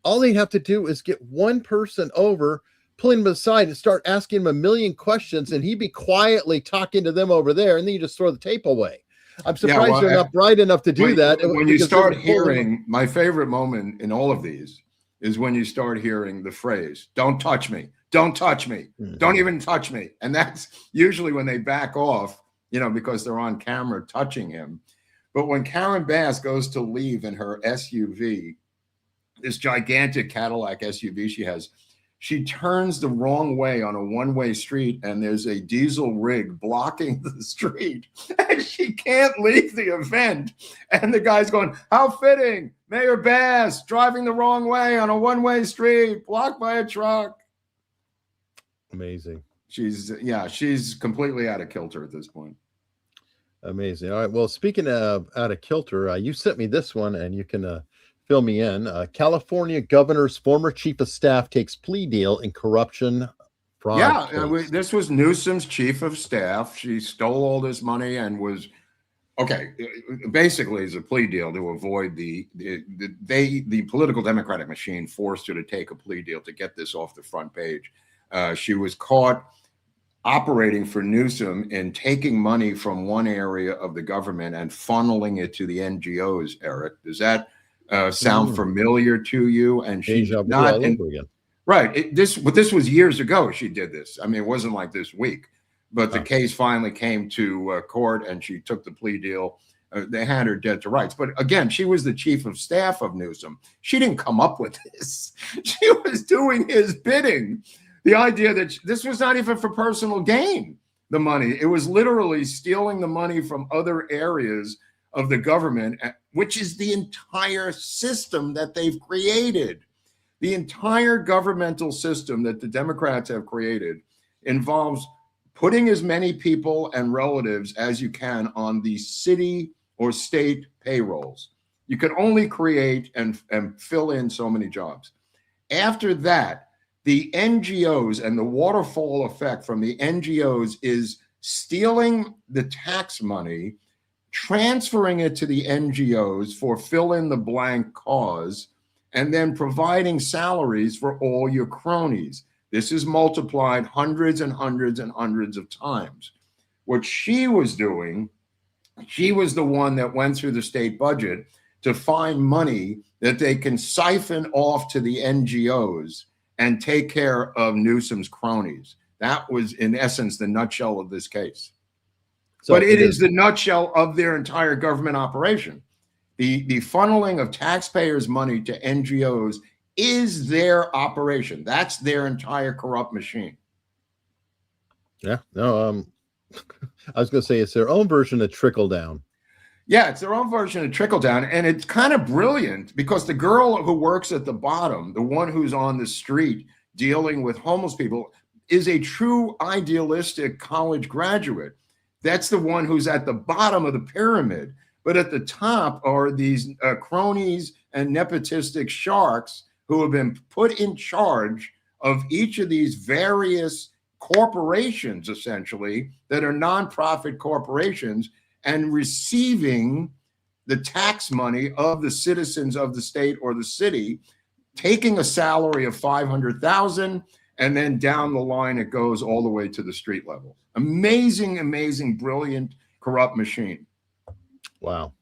all they have to do is get one person over, pull him aside and start asking him a million questions, and he'd be quietly talking to them over there, and then you just throw the tape away. I'm surprised they're not bright enough to do that. When you start hearing, my favorite moment in all of these is when you start hearing the phrase, "Don't touch me. Don't touch me. Don't even touch me." And that's usually when they back off, because they're on camera touching him. But when Karen Bass goes to leave in her SUV, this gigantic Cadillac SUV she has, she turns the wrong way on a one-way street, and there's a diesel rig blocking the street, and she can't leave the event. And the guy's going, "How fitting, Mayor Bass driving the wrong way on a one-way street, blocked by a truck." Amazing. She's completely out of kilter at this point. Amazing. All right. Well, speaking of out of kilter, you sent me this one, and you can fill me in. California governor's former chief of staff takes plea deal in corruption fraud. Yeah, this was Newsom's chief of staff. She stole all this money and was basically it's a plea deal to avoid the political Democratic machine forced her to take a plea deal to get this off the front page. She was caught operating for Newsom in taking money from one area of the government and funneling it to the NGOs. Eric, does that sound familiar to you? And she's not right. This was years ago. She did this. I mean, it wasn't like this week, but the case finally came to court, and she took the plea deal. They had her dead to rights. But again, she was the chief of staff of Newsom. She didn't come up with this. She was doing his bidding. The idea that this was not even for personal gain, the money. It was literally stealing the money from other areas of the government, which is the entire system that they've created. The entire governmental system that the Democrats have created involves putting as many people and relatives as you can on the city or state payrolls. You can only create and fill in so many jobs. After that, the NGOs and the waterfall effect from the NGOs is stealing the tax money, transferring it to the NGOs for fill in the blank cause, and then providing salaries for all your cronies. This is multiplied hundreds and hundreds and hundreds of times. What she was doing, she was the one that went through the state budget to find money that they can siphon off to the NGOs and take care of Newsom's cronies. That was, in essence, the nutshell of this case. But it is the nutshell of their entire government operation. The funneling of taxpayers' money to NGOs is their operation. That's their entire corrupt machine. Yeah, no, I was going to say it's their own version of trickle down. Yeah, it's their own version of trickle down. And it's kind of brilliant because the girl who works at the bottom, the one who's on the street dealing with homeless people, is a true idealistic college graduate. That's the one who's at the bottom of the pyramid. But at the top are these cronies and nepotistic sharks who have been put in charge of each of these various corporations, essentially, that are nonprofit corporations, and receiving the tax money of the citizens of the state or the city, taking a salary of $500,000, and then down the line it goes all the way to the street level. Amazing, amazing, brilliant, corrupt machine. Wow.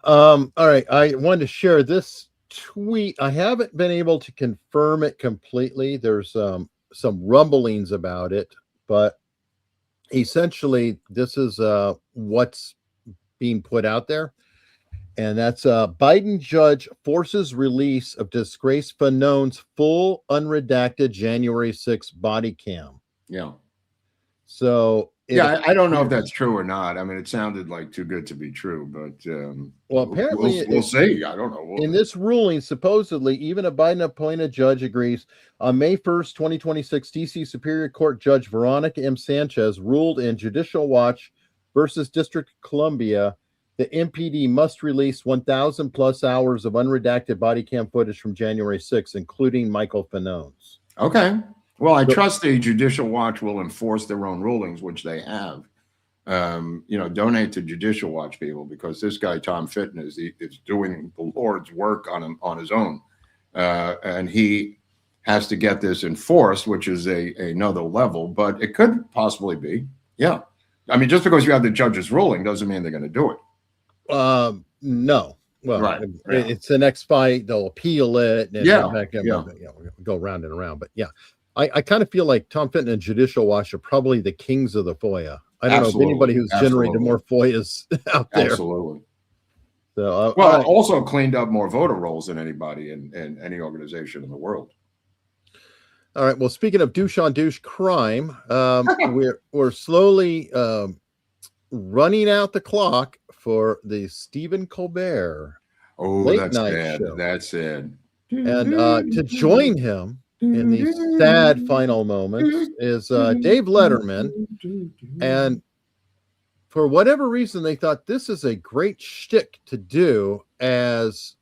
All right. I wanted to share this tweet. I haven't been able to confirm it completely. There's some rumblings about it, but essentially this is what's being put out there. And that's Biden judge forces release of disgraced Fanone's full unredacted January 6th body cam. Yeah. So yeah, I don't know if that's true or not. I mean, it sounded like too good to be true, but well, apparently we'll see. I don't know. In this ruling, supposedly, even a Biden-appointed judge agrees. On May 1st, 2026, D.C. Superior Court Judge Veronica M. Sanchez ruled in Judicial Watch versus District of Columbia the MPD must release 1,000 plus hours of unredacted body cam footage from January 6th, including Michael Fanone's. Okay. Well, I trust the Judicial Watch will enforce their own rulings, which they have. Donate to Judicial Watch, people, because this guy, Tom Fitton, is doing the Lord's work on his own. And he has to get this enforced, which is another level, but it could possibly be. Yeah. I mean, just because you have the judge's ruling doesn't mean they're going to do it. No. Well, right. It's the next fight. They'll appeal it. And go round and around. But yeah, I kind of feel like Tom Fitton and Judicial Watch are probably the kings of the FOIA. I don't know of anybody who's generated more FOIAs out there. Absolutely. So, also cleaned up more voter rolls than anybody in any organization in the world. All right. Well, speaking of douche on douche crime, we're slowly running out the clock for the Stephen Colbert late night show. That's sad. And to join him in these sad final moments is Dave Letterman. And for whatever reason, they thought this is a great shtick to do as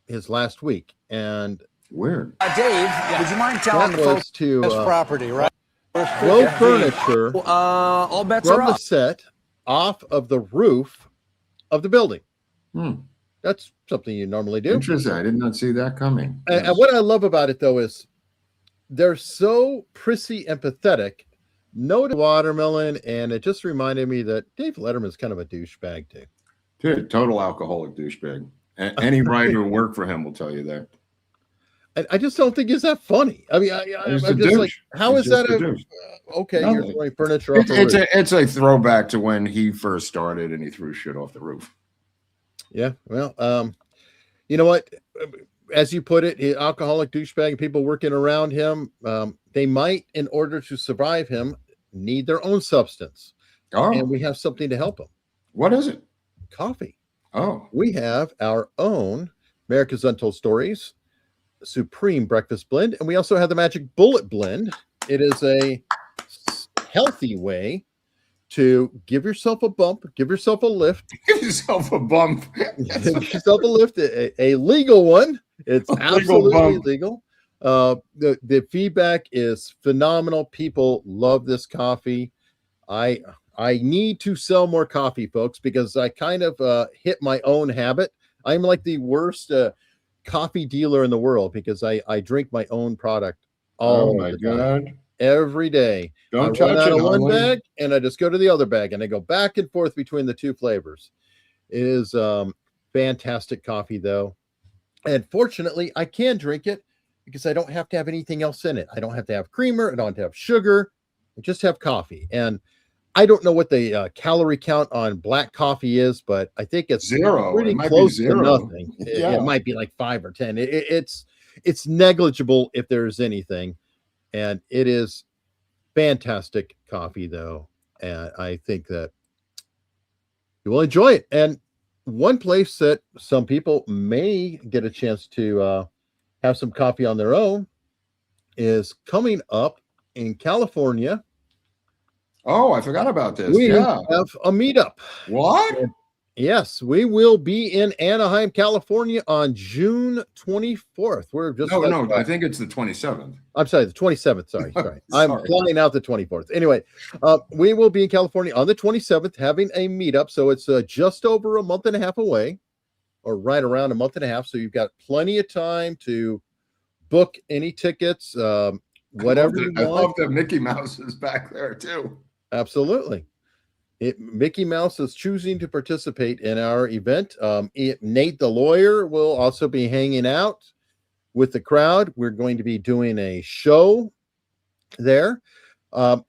his last week. And weird. Dave, would you mind telling the folks to this property, right? throw furniture all bets from are the up. set off of the roof of the building. That's something you normally do. Interesting. I did not see that coming. And what I love about it, though, is they're so prissy and pathetic. No watermelon, and it just reminded me that Dave Letterman's kind of a douchebag, too. Dude, total alcoholic douchebag. Any writer who worked for him will tell you that. I just don't think it's that funny. I mean, I'm just like, how is that okay? You're throwing furniture off the roof. It's a throwback to when he first started and he threw shit off the roof. Yeah, well, you know what? As you put it, alcoholic douchebag, people working around him, they might, in order to survive him, need their own substance. Oh. And we have something to help them. What is it? Coffee. Oh. We have our own America's Untold Stories Supreme Breakfast Blend, and we also have the Magic Bullet Blend. It is a healthy way to give yourself a bump, give yourself a lift. Give yourself a bump. Give yourself a lift, a legal one. It's absolutely legal. The feedback is phenomenal. People love this coffee. I need to sell more coffee, folks, because I kind of hit my own habit. I'm like the worst coffee dealer in the world because I drink my own product all the time. Every day. Don't I run touch out it, of one Holly. bag and I just go to the other bag and I go back and forth between the two flavors. It is fantastic coffee, though. And fortunately, I can drink it because I don't have to have anything else in it. I don't have to have creamer. I don't have to have sugar. I just have coffee. And I don't know what the calorie count on black coffee is, but I think it's pretty close to nothing. It might be like 5 or 10. It's negligible if there's anything. And it is fantastic coffee, though. And I think that you will enjoy it. And one place that some people may get a chance to have some coffee on their own is coming up in California. Oh, I forgot about this. We have a meetup. What? Yes, we will be in Anaheim, California on June 24th. We're just no, I think it's the 27th. I'm sorry, the 27th. Sorry. I'm flying out the 24th. Anyway, we will be in California on the 27th having a meetup. So it's just over a month and a half away, or right around a month and a half. So you've got plenty of time to book any tickets, whatever you want. I love that Mickey Mouse is back there too. Absolutely. Mickey Mouse is choosing to participate in our event. Nate the lawyer will also be hanging out with the crowd. We're going to be doing a show there.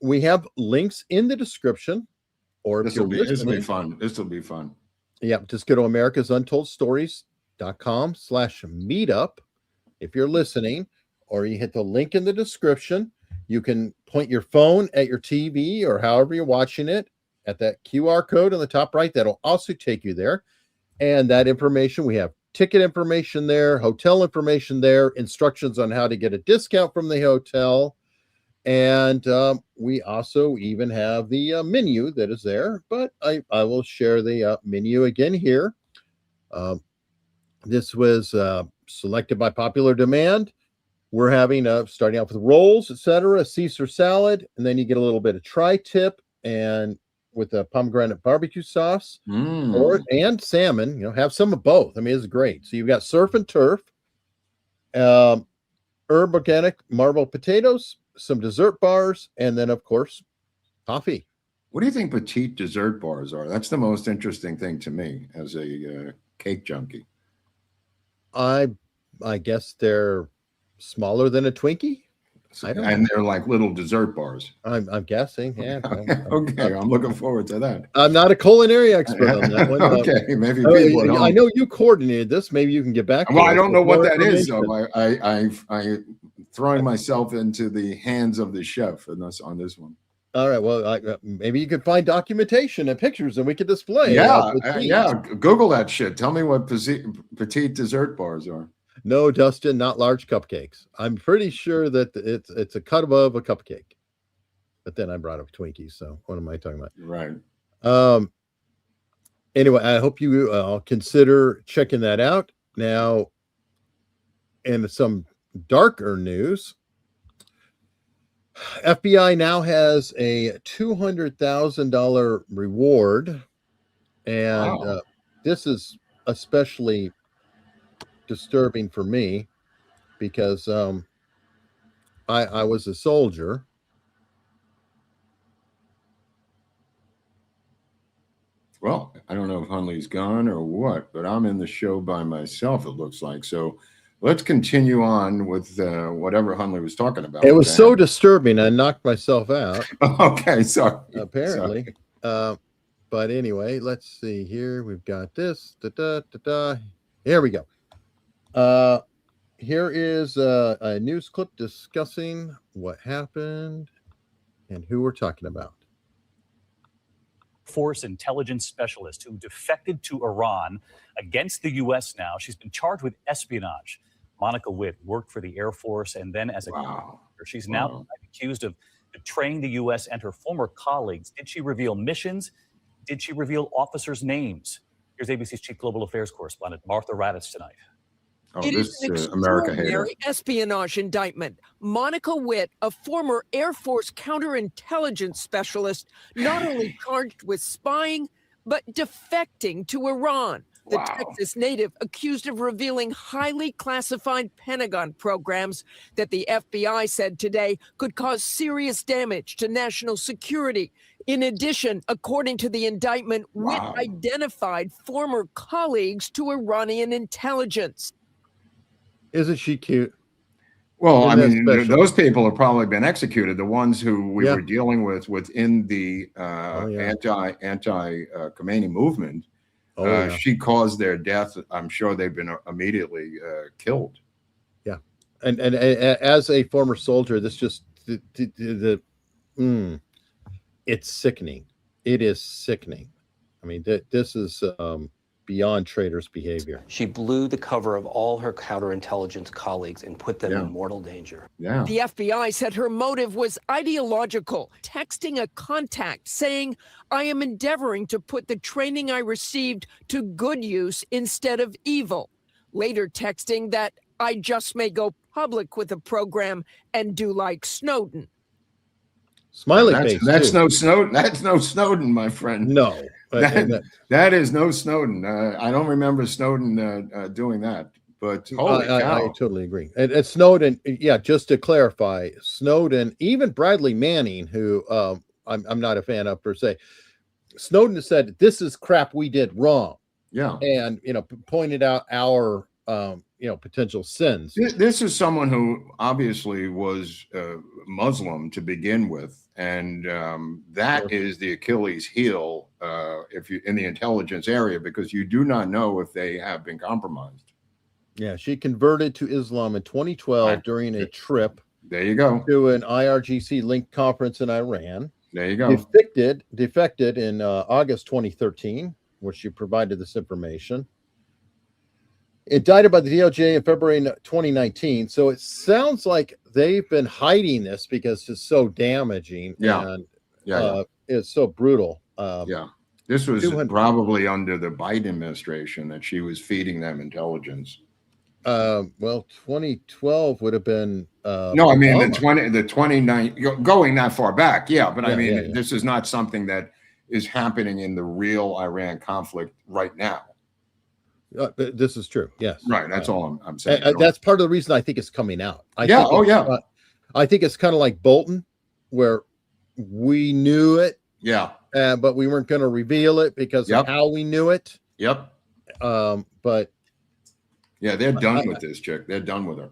We have links in the description. Or if This will be fun. Yeah, just go to americasuntoldstories.com/meetup if you're listening, or you hit the link in the description. You can point your phone at your TV or however you're watching it at that QR code on the top right. That'll also take you there. And that information, we have ticket information there, hotel information there, instructions on how to get a discount from the hotel. And we also even have the menu that is there, but I will share the menu again here. This was selected by popular demand. We're having starting off with rolls, etc., Caesar salad, and then you get a little bit of tri-tip and with a pomegranate barbecue sauce and salmon. Have some of both. I mean, it's great. So you've got surf and turf, herb organic marbled potatoes, some dessert bars, and then of course coffee. What do you think petite dessert bars are? That's the most interesting thing to me as a cake junkie. I guess they're smaller than a Twinkie. And they're like little dessert bars. I'm guessing. Yeah. Okay, I'm looking forward to that. I'm not a culinary expert on that one. Okay, maybe people I know you coordinated this. Maybe you can get back. Well, I don't know what that is. So I throwing myself into the hands of the chef on this one. All right. Well, maybe you could find documentation and pictures, and we could display. Yeah. Google that shit. Tell me what petite dessert bars are. No, Dustin, not large cupcakes. I'm pretty sure that it's a cut above a cupcake. But then I brought up Twinkies, so what am I talking about? Right. Anyway, I hope you consider checking that out. Now, in some darker news, FBI now has a $200,000 reward, and this is especially disturbing for me because I was a soldier. Well, I don't know if Hunley's gone or what, but I'm in the show by myself, it looks like. So let's continue on with whatever Hunley was talking about. It was so disturbing, I knocked myself out. Okay, sorry. Apparently. Sorry. But anyway, let's see here. We've got this. Here we go. Here is a news clip discussing what happened and who we're talking about. Force intelligence specialist who defected to Iran against the U.S. now. She's been charged with espionage. Monica Witt worked for the Air Force and then as a she's now accused of betraying the U.S. and her former colleagues. Did she reveal missions? Did she reveal officers' names? Here's ABC's chief global affairs correspondent Martha Raddatz tonight. It is an extraordinary espionage indictment. Monica Witt, a former Air Force counterintelligence specialist, not only charged with spying, but defecting to Iran. The Texas native accused of revealing highly classified Pentagon programs that the FBI said today could cause serious damage to national security. In addition, according to the indictment, Witt identified former colleagues to Iranian intelligence. Isn't she cute? Well, I mean, those people have probably been executed. The ones who we were dealing with within the anti-Khomeini movement, she caused their death. I'm sure they've been immediately killed. Yeah, and as a former soldier, this just it's sickening. It is sickening. I mean, this is beyond traitorous behavior. She blew the cover of all her counterintelligence colleagues and put them in mortal danger. The FBI said her motive was ideological, texting a contact saying, "I am endeavoring to put the training I received to good use instead of evil." Later texting that, "I just may go public with a program and do like Snowden." Smiley face. That's no Snowden. That's no Snowden, my friend. No. That is no Snowden. I don't remember Snowden doing that. But holy cow. I totally agree. And Snowden, just to clarify, Snowden, even Bradley Manning, who I'm not a fan of per se, Snowden has said this is crap we did wrong. Yeah, and pointed out our potential sins. This is someone who obviously was Muslim to begin with, and that is the Achilles heel if you in the intelligence area, because you do not know if they have been compromised. Yeah, she converted to Islam in 2012 during a trip. There you go. To an IRGC-linked conference in Iran. There you go. Defected in August 2013, where she provided this information. Indicted by the DOJ in February 2019. So it sounds like they've been hiding this because it's so damaging. And it's so brutal. This was probably under the Biden administration that she was feeding them intelligence. Well, 2012 would have been no, I mean the 29 going that far back, but I mean this is not something that is happening in the real Iran conflict right now. This is true. Yes, right. That's all I'm saying. That's part of the reason I think it's coming out. I think it's kind of like Bolton, where we knew it, but we weren't going to reveal it because of how we knew it. But. Yeah, they're done with this chick. They're done with her.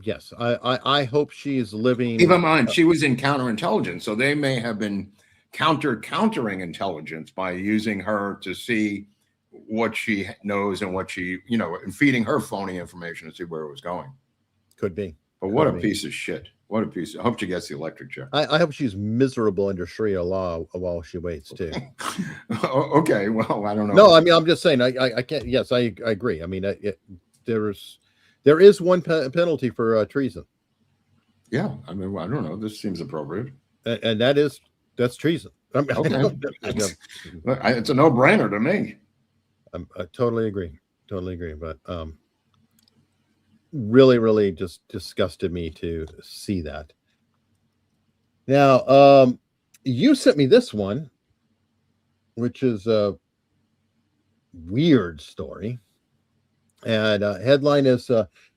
Yes, I hope she is living. Keep in mind, she was in counterintelligence, so they may have been countering intelligence by using her to see what she knows and what she, and feeding her phony information to see where it was going. Could be. But what a piece of shit. What a piece. I hope she gets the electric chair. I hope she's miserable under Sharia law while she waits too. Okay, well, I don't know. No, I mean, I'm just saying. I can't. Yes, I agree. I mean, there is one penalty for treason. Yeah, I mean, I don't know. This seems appropriate. And that's treason. I mean, okay, it's a no-brainer to me. I totally agree. But really just disgusted me to see that. Now, you sent me this one, which is a weird story, and headline is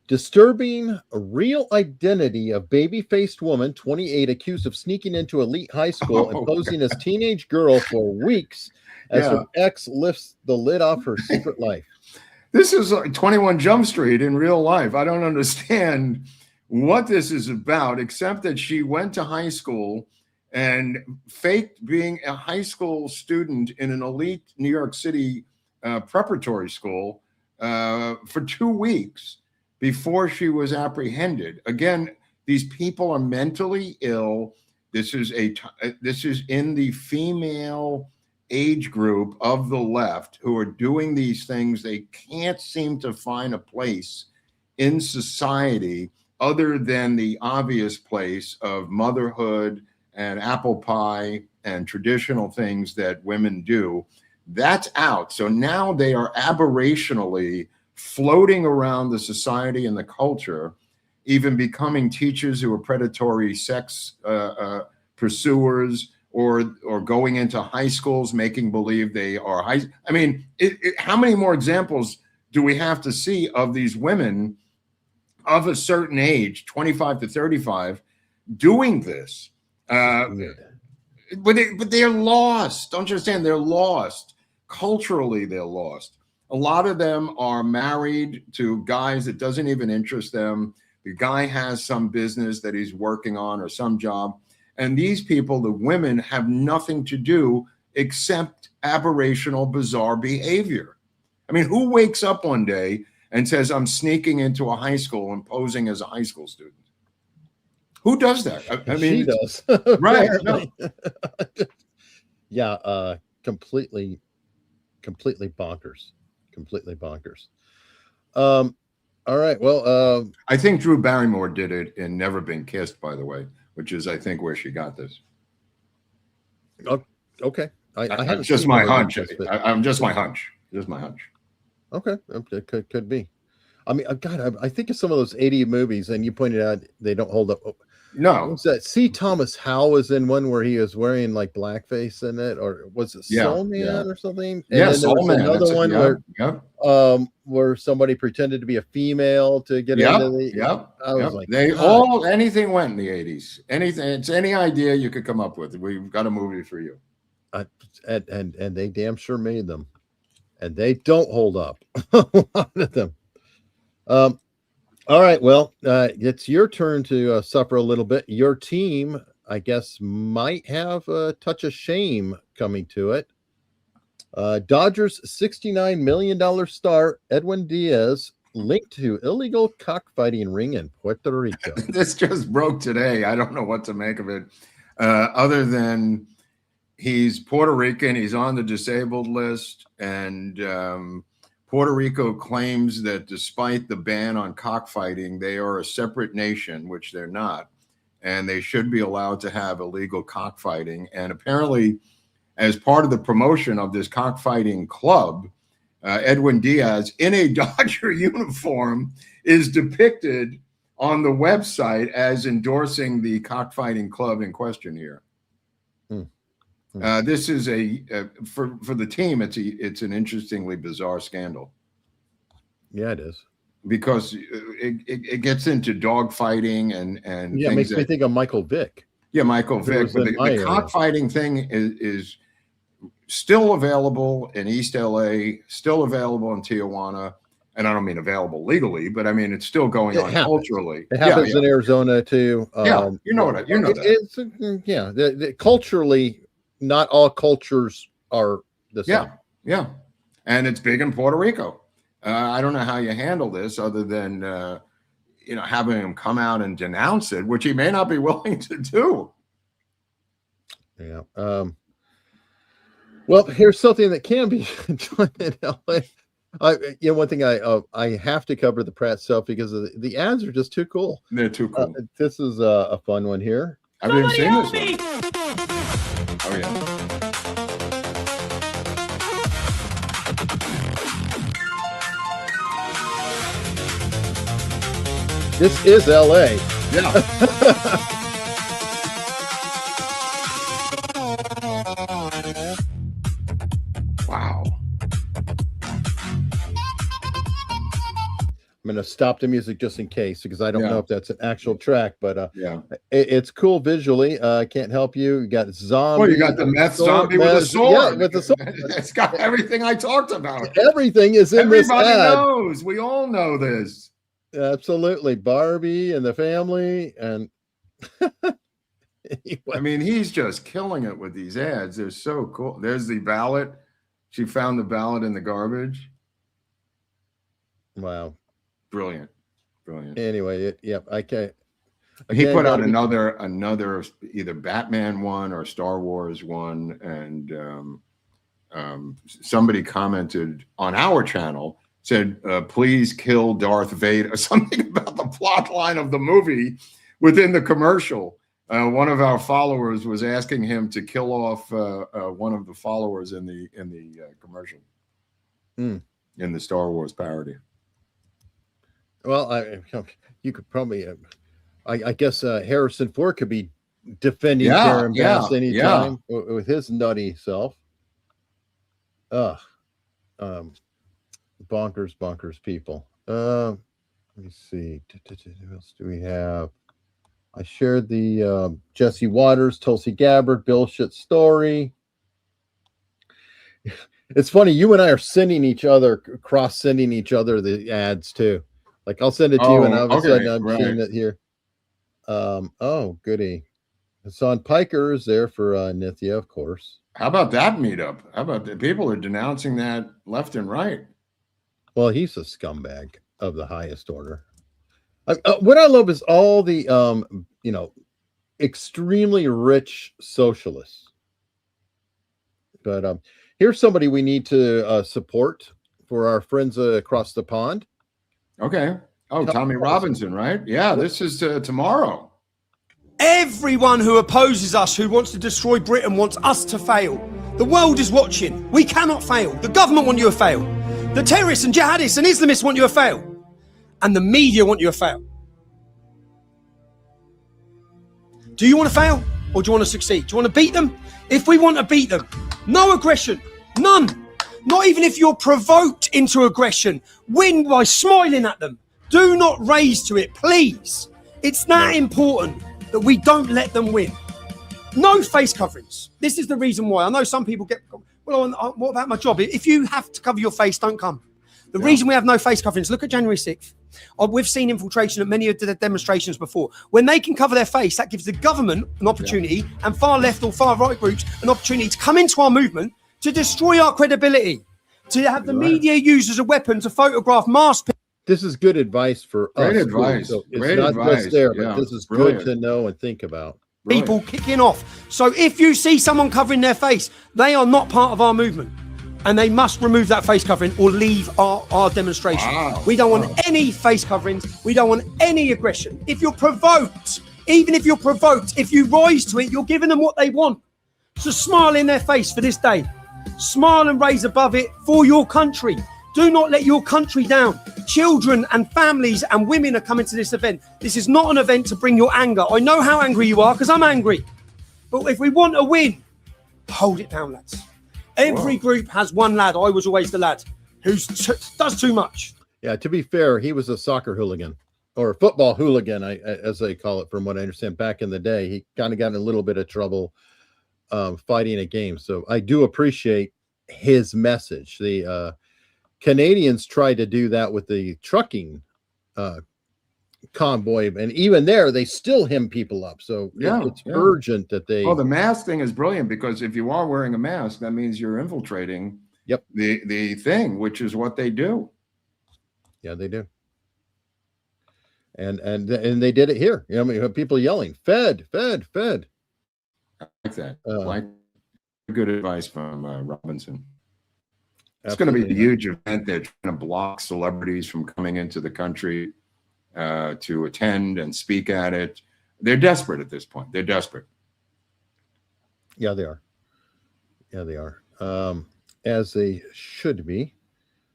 disturbing real identity of baby-faced woman 28 accused of sneaking into elite high school and posing as teenage girl for weeks as her ex lifts the lid off her secret life. This is like 21 Jump Street in real life. I don't understand what this is about, except that she went to high school and faked being a high school student in an elite New York City preparatory school for 2 weeks before she was apprehended. Again, these people are mentally ill. This is in the female age group of the left who are doing these things. They can't seem to find a place in society other than the obvious place of motherhood and apple pie and traditional things that women do. That's out. So now they are aberrationally floating around the society and the culture, even becoming teachers who are predatory sex pursuers, or going into high schools, making believe they are high. I mean, how many more examples do we have to see of these women of a certain age, 25 to 35, doing this? But they're lost. Don't you understand? They're lost. Culturally, they're lost. A lot of them are married to guys that doesn't even interest them. The guy has some business that he's working on or some job. And these people, the women, have nothing to do except aberrational, bizarre behavior. I mean, who wakes up one day and says, I'm sneaking into a high school and posing as a high school student? Who does that? I mean, she does. Right. No. Yeah, completely bonkers. Completely bonkers. All right. Well, I think Drew Barrymore did it in Never Been Kissed, by the way, which is, I think, where she got this. Okay. It's just my hunch. I'm just my hunch. Just my hunch. Okay. It could be. I mean, God, I think of some of those 80 movies, and you pointed out they don't hold up. No. Was that C. Thomas Howell was in one where he was wearing like blackface in it, or was it Soul Man or something? And yeah, Soul Man. Another one where somebody pretended to be a female to get into the. I was like, anything went in the 80s. Anything. It's any idea you could come up with. We've got a movie for you. And they damn sure made them, and they don't hold up. A lot of them. All right, well, it's your turn to suffer a little bit. Your team, I guess, might have a touch of shame coming to it. Dodgers $69 million star Edwin Diaz linked to illegal cockfighting ring in Puerto Rico. This just broke today. I don't know what to make of it, other than he's Puerto Rican. He's on the disabled list, and Puerto Rico claims that despite the ban on cockfighting, they are a separate nation, which they're not, and they should be allowed to have illegal cockfighting. And apparently, as part of the promotion of this cockfighting club, Edwin Diaz in a Dodger uniform is depicted on the website as endorsing the cockfighting club in question here. This is for the team. It's an interestingly bizarre scandal. Yeah, it is, because it gets into dog fighting and it makes me think of Michael Vick. Yeah, Michael Vick. But the cockfighting thing is still available in East LA, still available in Tijuana, and I don't mean available legally, but I mean it's still going on culturally. It happens in Arizona too. You know that. It's culturally. Not all cultures are the same. Yeah. And it's big in Puerto Rico. I don't know how you handle this other than, having him come out and denounce it, which he may not be willing to do. Yeah. Well, here's something that can be done in LA. One thing I have to cover the Pratt stuff because the ads are just too cool. They're too cool. This is a fun one here. I've never seen this one. Oh, yeah. This is LA. Yeah. Wow. I'm going to stop the music just in case because I don't know if that's an actual track, but it's cool visually. I can't help you. You got zombie. Oh, you got the meth zombie with a sword. Yeah, with the sword. It's got everything I talked about. Everything is in this ad. Everybody knows. We all know this. Absolutely. Barbie and the family. And I mean, he's just killing it with these ads. They're so cool. There's the ballot. She found the ballot in the garbage. Wow. Brilliant. Anyway, I can't. He put out another either Batman one or Star Wars one, and somebody commented on our channel, said, please kill Darth Vader, something about the plot line of the movie within the commercial. One of our followers was asking him to kill off one of the followers in the commercial, in the Star Wars parody. Well, you could probably, I guess Harrison Ford could be defending Karen Bass anytime with his nutty self. Bonkers people. Let me see. What else do we have? I shared the Jesse Waters, Tulsi Gabbard, Bill Shit story. It's funny, you and I are sending each other, cross-sending each other the ads too. Like I'll send it to you, and all of a sudden I'm seeing it here. Oh, goody. Hassan Piker is there for Nithya, of course. How about that meetup? How about the people are denouncing that left and right? Well, he's a scumbag of the highest order. What I love is all the extremely rich socialists. But here's somebody we need to support for our friends across the pond. Okay. Oh, Tommy Robinson, right? Yeah, this is tomorrow. Everyone who opposes us, who wants to destroy Britain, wants us to fail. The world is watching. We cannot fail. The government want you to fail. The terrorists and jihadists and Islamists want you to fail. And the media want you to fail. Do you want to fail or do you want to succeed? Do you want to beat them? If we want to beat them, no aggression, none. Not even if you're provoked into aggression. Win by smiling at them. Do not raise to it, please. It's that important that we don't let them win. No face coverings. This is the reason why. I know some people get, well, what about my job? If you have to cover your face, don't come. The reason we have no face coverings, look at January 6th. We've seen infiltration at many of the demonstrations before. When they can cover their face, that gives the government an opportunity and far left or far right groups an opportunity to come into our movement to destroy our credibility, to have the media used as a weapon to photograph mass people. This is good advice for Great us. advice. So it's Great not advice. just there, Yeah. but this is Brilliant. good to know and think about. People kicking off. So if you see someone covering their face, they are not part of our movement. And they must remove that face covering or leave our demonstration. Wow. We don't want any face coverings. We don't want any aggression. If you're provoked, even if you're provoked, if you rise to it, you're giving them what they want. So smile in their face for this day. Smile and raise above it for your country. Do not let your country down. Children and families and women are coming to this event. This is not an event to bring your anger. I know how angry you are because I'm angry. But if we want a win, hold it down, lads. Every group has one lad. I was always the lad who does too much. Yeah, to be fair, he was a soccer hooligan or a football hooligan, as they call it, from what I understand. Back in the day, he kind of got in a little bit of trouble fighting a game. So I do appreciate his message. The Canadians tried to do that with the trucking convoy, and even there they still hem people up. So it's urgent that they. Oh, the mask thing is brilliant, because if you are wearing a mask, that means you're infiltrating the thing, which is what they do. Yeah, they do. And they did it here. You know, I mean, people yelling, "Fed, Fed, Fed." I like that. Like good advice from Robinson. It's Absolutely. going to be a huge event. They're trying to block celebrities from coming into the country to attend and speak at it. They're desperate at this point. They're desperate. Yeah, they are. Yeah, they are. As they should be.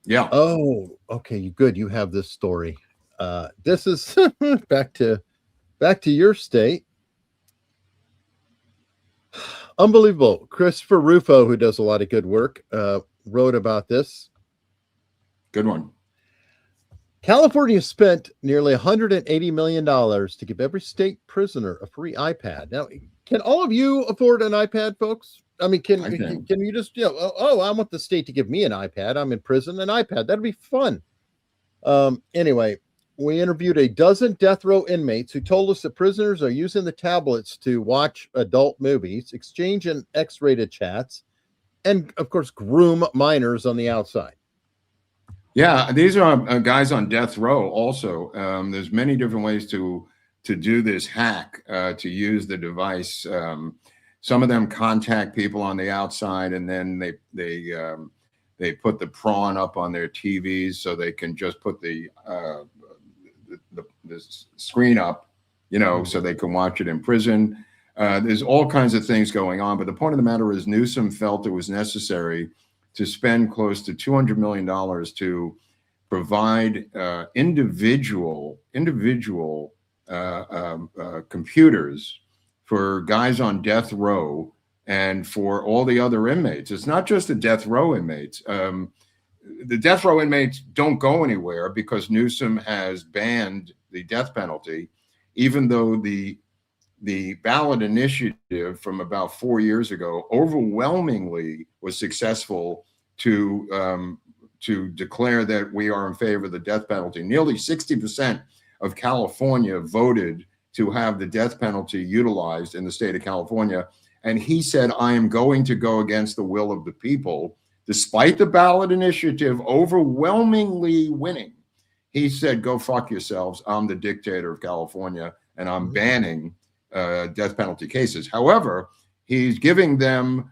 Yeah. Oh, okay. Good. You have this story. This is back to your state. Unbelievable. Christopher Rufo, who does a lot of good work, wrote about this. Good one. California spent nearly $180 million to give every state prisoner a free iPad. Now, can all of you afford an iPad, folks? I mean, can you just, I want the state to give me an iPad. I'm in prison, an iPad. That'd be fun. Anyway, we interviewed a dozen death row inmates who told us that prisoners are using the tablets to watch adult movies, exchange in X-rated chats, and, of course, groom minors on the outside. Yeah, these are guys on death row also. There's many different ways to do this hack, to use the device. Some of them contact people on the outside, and then they put the prawn up on their TVs so they can just put the screen up, so they can watch it in prison. There's all kinds of things going on, but the point of the matter is Newsom felt it was necessary to spend close to $200 million to provide individual computers for guys on death row and for all the other inmates. It's not just the death row inmates. The death row inmates don't go anywhere because Newsom has banned the death penalty, even though the ballot initiative from about 4 years ago overwhelmingly was successful to declare that we are in favor of the death penalty. Nearly 60% of California voted to have the death penalty utilized in the state of California. And he said, I am going to go against the will of the people, despite the ballot initiative overwhelmingly winning. He said, go fuck yourselves. I'm the dictator of California, and I'm banning death penalty cases. However, he's giving them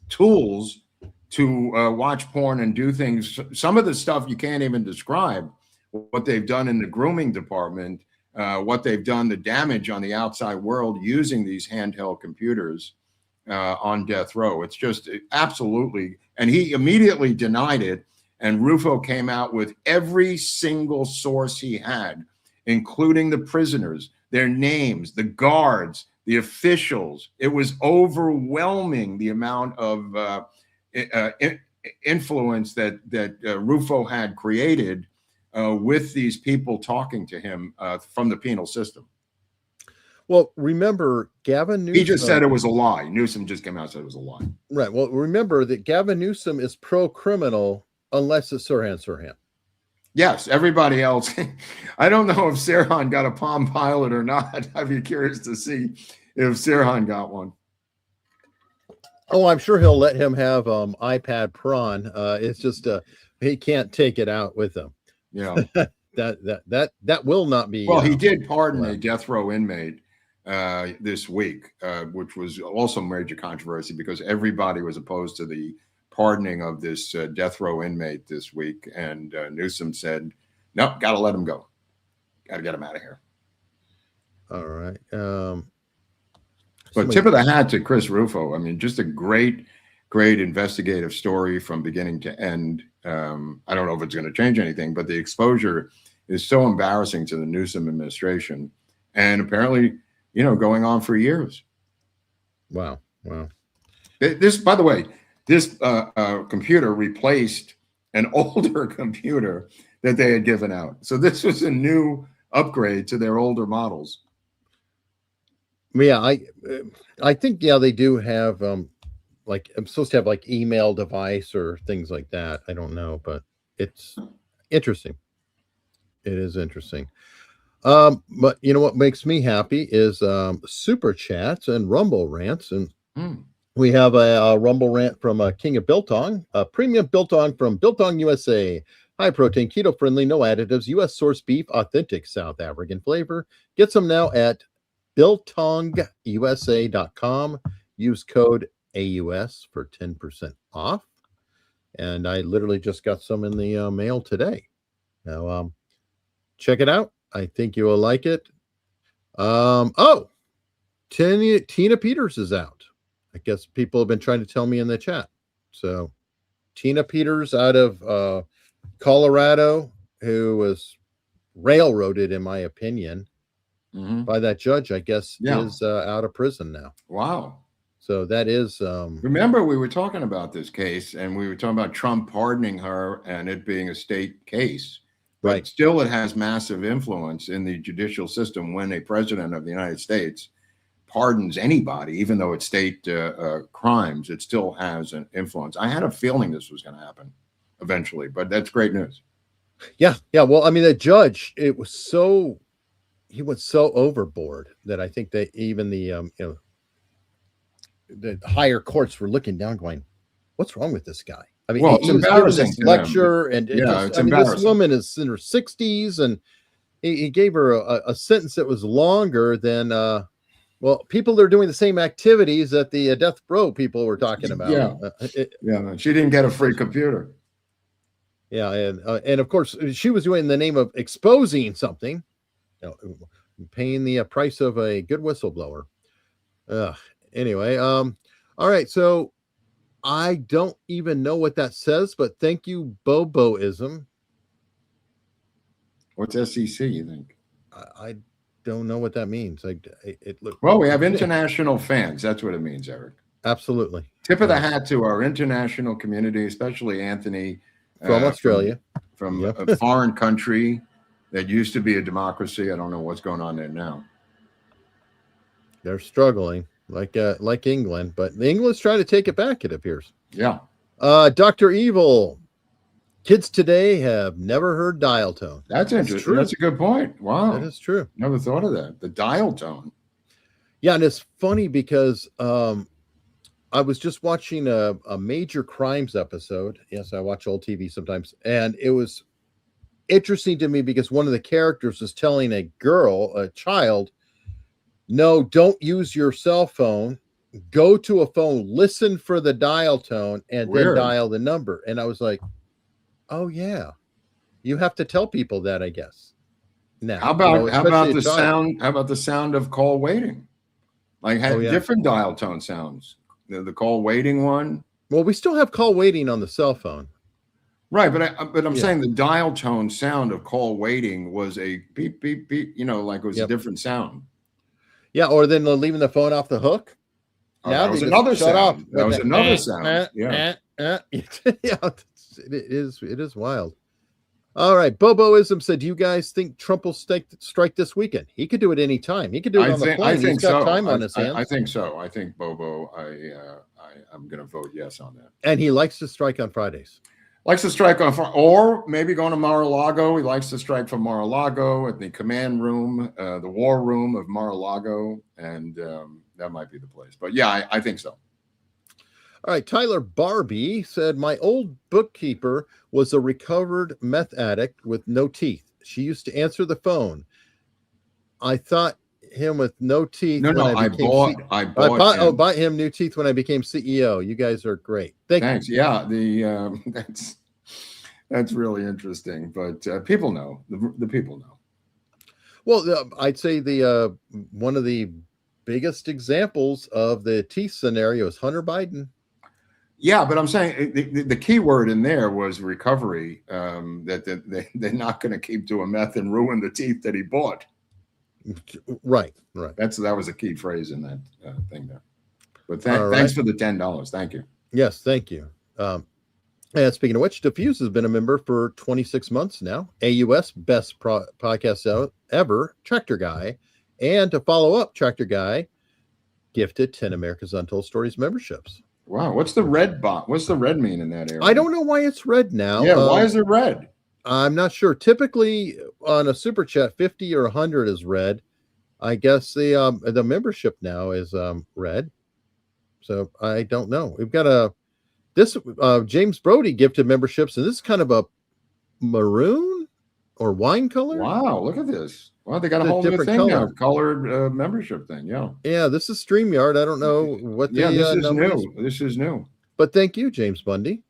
tools to watch porn and do things. Some of the stuff you can't even describe, what they've done in the grooming department, what they've done, the damage on the outside world using these handheld computers on death row. It's just absolutely, and he immediately denied it. And Rufo came out with every single source he had, including the prisoners, their names, the guards, the officials. It was overwhelming, the amount of influence that Rufo had created with these people talking to him from the penal system. Well, remember, Gavin Newsom. He just said it was a lie. Newsom just came out and said it was a lie. Right. Well, remember that Gavin Newsom is pro-criminal unless it's Sirhan. Yes, everybody else. I don't know if Sirhan got a Palm Pilot or not. I'd be curious to see if Sirhan got one. Oh, I'm sure he'll let him have iPad Prawn. It's just he can't take it out with him. Yeah. that will not be. Well, he did pardon a death row inmate this week, which was also major controversy because everybody was opposed to the pardoning of this death row inmate this week. And Newsom said, no, got to let him go. Got to get him out of here. All right. But tip of the hat to Chris Rufo. I mean, just a great investigative story from beginning to end. I don't know if it's going to change anything, but the exposure is so embarrassing to the Newsom administration. And apparently, going on for years. Wow. This, by the way, this computer replaced an older computer that they had given out. So this was a new upgrade to their older models. Yeah, I think they do have like I'm supposed to have like email device or things like that. I don't know, but it's interesting. It is interesting. But you know what makes me happy is super chats and Rumble rants, and we have a Rumble rant from King of Biltong, a premium biltong from Biltong USA. High protein, keto friendly, no additives, U.S. source beef, authentic South African flavor. Get some now at biltongusa.com. Use code AUS for 10% off. And I literally just got some in the mail today. Now, check it out. I think you will like it. Tina Peters is out. I guess people have been trying to tell me in the chat. So Tina Peters out of Colorado, who was railroaded, in my opinion, by that judge, I guess, is out of prison now. Wow. So that is. Remember, we were talking about this case, and we were talking about Trump pardoning her and it being a state case. But right. Still, it has massive influence in the judicial system when a president of the United States pardons anybody, even though it's state crimes. It still has an influence. I had a feeling this was going to happen eventually, but that's great news. Yeah. Well, I mean, the judge, he went so overboard that I think that even the the higher courts were looking down, going, "What's wrong with this guy?" I mean, well, he was giving this lecture, and this woman is in her 60s, and he gave her a sentence that was longer than people that are doing the same activities that the death row people were talking about. She didn't get a free computer. Yeah, and of course she was doing it in the name of exposing something, paying the price of a good whistleblower. Anyway, all right, so I don't even know what that says, but thank you, Boboism. What's SEC, you think? I don't know what that means. Well, we have international fans. That's what it means, Eric. Absolutely. Tip of the hat to our international community, especially Anthony. From Australia. From a foreign country that used to be a democracy. I don't know what's going on there now. They're struggling like England, but the England's trying to take it back, it appears. Yeah. Dr. Evil. Kids today have never heard dial tone. That's interesting. That's a good point. Wow. That is true. Never thought of that. The dial tone. Yeah, and it's funny because I was just watching a major crimes episode. Yes, I watch old TV sometimes. And it was interesting to me because one of the characters was telling a child, no, don't use your cell phone. Go to a phone, listen for the dial tone, and then dial the number. And I was like, oh, yeah. You have to tell people that, I guess. Now, how about the sound? How about the sound of call waiting? Like different dial tone sounds. The call waiting one. Well, we still have call waiting on the cell phone. Right, but I'm saying the dial tone sound of call waiting was a beep, beep, beep, like it was a different sound. Yeah, or then leaving the phone off the hook. Oh, now that was another sound. That was another sound. Yeah. Yeah, it is wild. All right. Boboism said, do you guys think Trump will strike this weekend? He could do it any time. He could do it on the plane. He's got time on his hands. I think so. I think Bobo, I'm going to vote yes on that. And he likes to strike on Fridays. Likes to strike on, or maybe going to Mar-a-Lago. He likes to strike from Mar-a-Lago at the command room, the war room of Mar-a-Lago. And that might be the place. But yeah, I think so. All right, Tyler Barbie said, my old bookkeeper was a recovered meth addict with no teeth. She used to answer the phone. I thought him with no teeth. I bought him new teeth when I became CEO. You guys are great. Thanks. Yeah, that's really interesting. But people know. The people know. Well, I'd say the one of the biggest examples of the teeth scenario is Hunter Biden. Yeah, but I'm saying the key word in there was recovery, that they're not going to keep doing meth and ruin the teeth that he bought. Right. That was a key phrase in that thing there. But thanks for the $10. Thank you. Yes, thank you. And speaking of which, Diffuse has been a member for 26 months now. AUS best podcast ever, Tractor Guy. And to follow up, Tractor Guy gifted 10 America's Untold Stories memberships. Wow, what's the red bot? What's the red mean in that area? I don't know why it's red now. Yeah, why is it red? I'm not sure. Typically on a super chat, 50 or 100 is red. I guess the membership now is red. So I don't know. We've got James Brody gifted memberships, and this is kind of a maroon or wine color. Wow, look at this. Well, they got a whole new thing now, colored membership thing. Yeah, this is StreamYard. I don't know what the this is new. This is new. But thank you, James Bundy,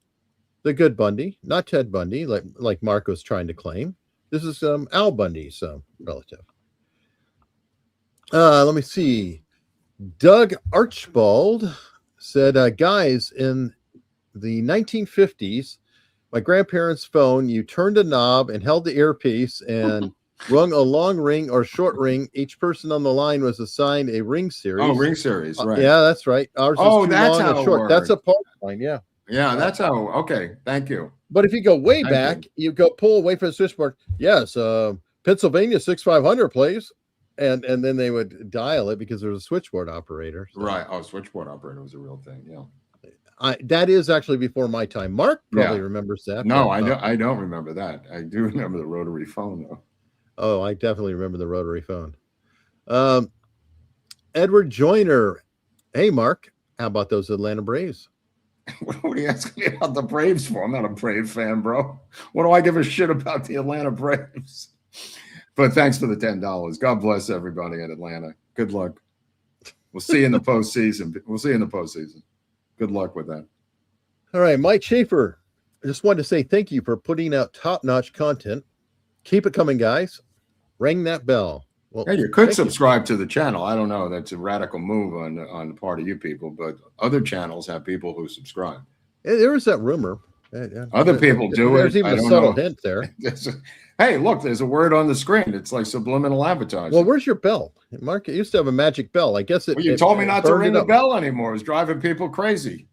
the good Bundy, not Ted Bundy, like Marco's trying to claim. This is Al Bundy's relative. Let me see. Doug Archibald said, guys, in the 1950s, my grandparents' phone, you turned a knob and held the earpiece and rung a long ring or short ring. Each person on the line was assigned a ring series. Oh, ring series, right. Yeah, that's right. Ours is that's long how and short. works. That's a pulse line, yeah. Yeah, that's how. Okay, thank you. But if you go way back, you go pull away from the switchboard. Yes, Pennsylvania 6500, please. And then they would dial it because there was a switchboard operator. So. Right. Oh, switchboard operator was a real thing. Yeah. That is actually before my time. Mark probably remembers that. No, I don't remember that. I do remember the rotary phone though. Oh, I definitely remember the rotary phone. Edward Joyner. Hey, Mark, how about those Atlanta Braves? What are you asking me about the Braves for? I'm not a Brave fan, bro. What do I give a shit about the Atlanta Braves? But thanks for the $10. God bless everybody in Atlanta. Good luck. We'll see you in the postseason. Good luck with that. All right, Mike Schaefer. I just wanted to say thank you for putting out top-notch content. Keep it coming, guys. Ring that bell. Well, yeah, you could subscribe to the channel. I don't know. That's a radical move on the part of you people, but other channels have people who subscribe. There is that rumor. Other people do There's it. even a subtle hint there. Hey, look, there's a word on the screen. It's like subliminal advertising. Well, where's your bell? Mark, it used to have a magic bell. I guess you told me not to ring the bell anymore. It's driving people crazy.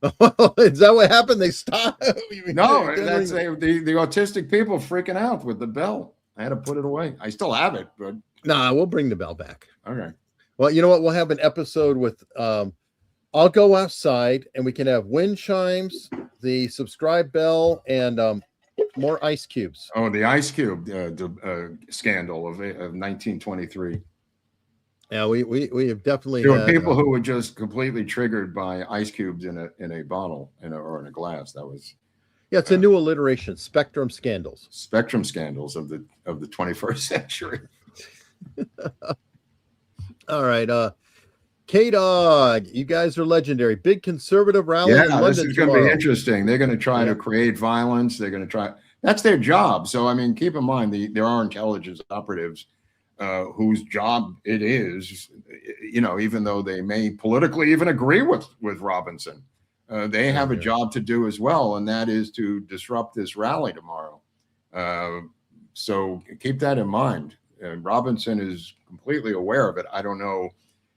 Is that what happened? They stopped? No, that's the autistic people freaking out with the bell. I had to put it away. I still have it, but nah, we'll bring the bell back. Okay. Well, you know what? We'll have an episode with I'll go outside and we can have wind chimes, the subscribe bell, and more ice cubes. Oh, the ice cube scandal of 1923. Yeah, we have definitely. There were people who were just completely triggered by ice cubes in a bottle or in a glass. That was. Yeah, it's a new alliteration. Spectrum scandals. Spectrum scandals of the 21st century. All right, K-Dog, you guys are legendary. Big conservative rally in London this is going to tomorrow. be interesting. They're going to try to create violence. They're going to try. That's their job. So, I mean, keep in mind, there are intelligence operatives whose job it is, even though they may politically even agree with Robinson, they have a job to do as well, and that is to disrupt this rally tomorrow. So keep that in mind. Robinson is completely aware of it. I don't know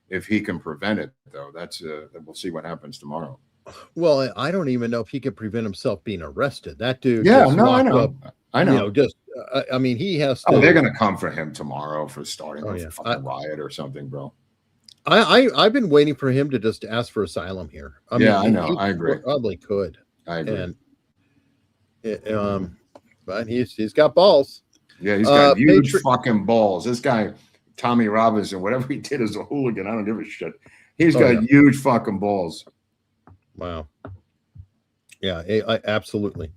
if he can prevent it, though. We'll see what happens tomorrow. Well, I don't even know if he could prevent himself being arrested. That dude. Yeah, no, I know. I know. You know, just I mean, he has to. Oh, they're going to come for him tomorrow for starting a yeah. fucking riot or something, bro. I've been waiting for him to just ask for asylum here. I mean, I know. I agree. Probably could. I agree. And but he's got balls. Yeah, he's got huge fucking balls. This guy, Tommy Robinson, whatever he did as a hooligan, I don't give a shit. He's got huge fucking balls. Wow. Yeah, absolutely.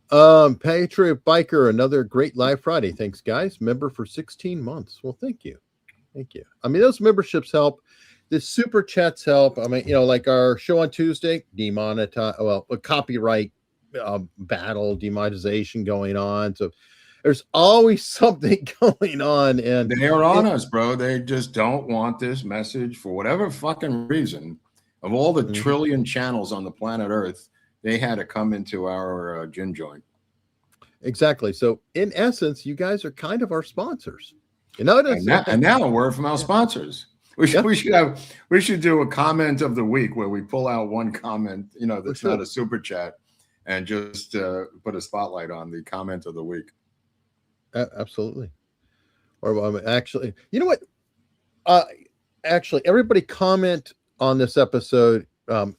Patriot Biker, another great live Friday. Thanks, guys. Member for 16 months. Well, thank you. Thank you. I mean, those memberships help. The super chats help. I mean, you know, like our show on Tuesday, a copyright battle, demonetization going on. So there's always something going on. And they are on us, bro. They just don't want this message for whatever fucking reason. Of all the trillion channels on the planet Earth, they had to come into our gin joint. Exactly. So in essence, you guys are kind of our sponsors. You know, and now a word from our sponsors. We should do a comment of the week where we pull out one comment, you know, that's not a super chat, and just put a spotlight on the comment of the week. Absolutely. Or actually, you know what? Actually, everybody comment on this episode,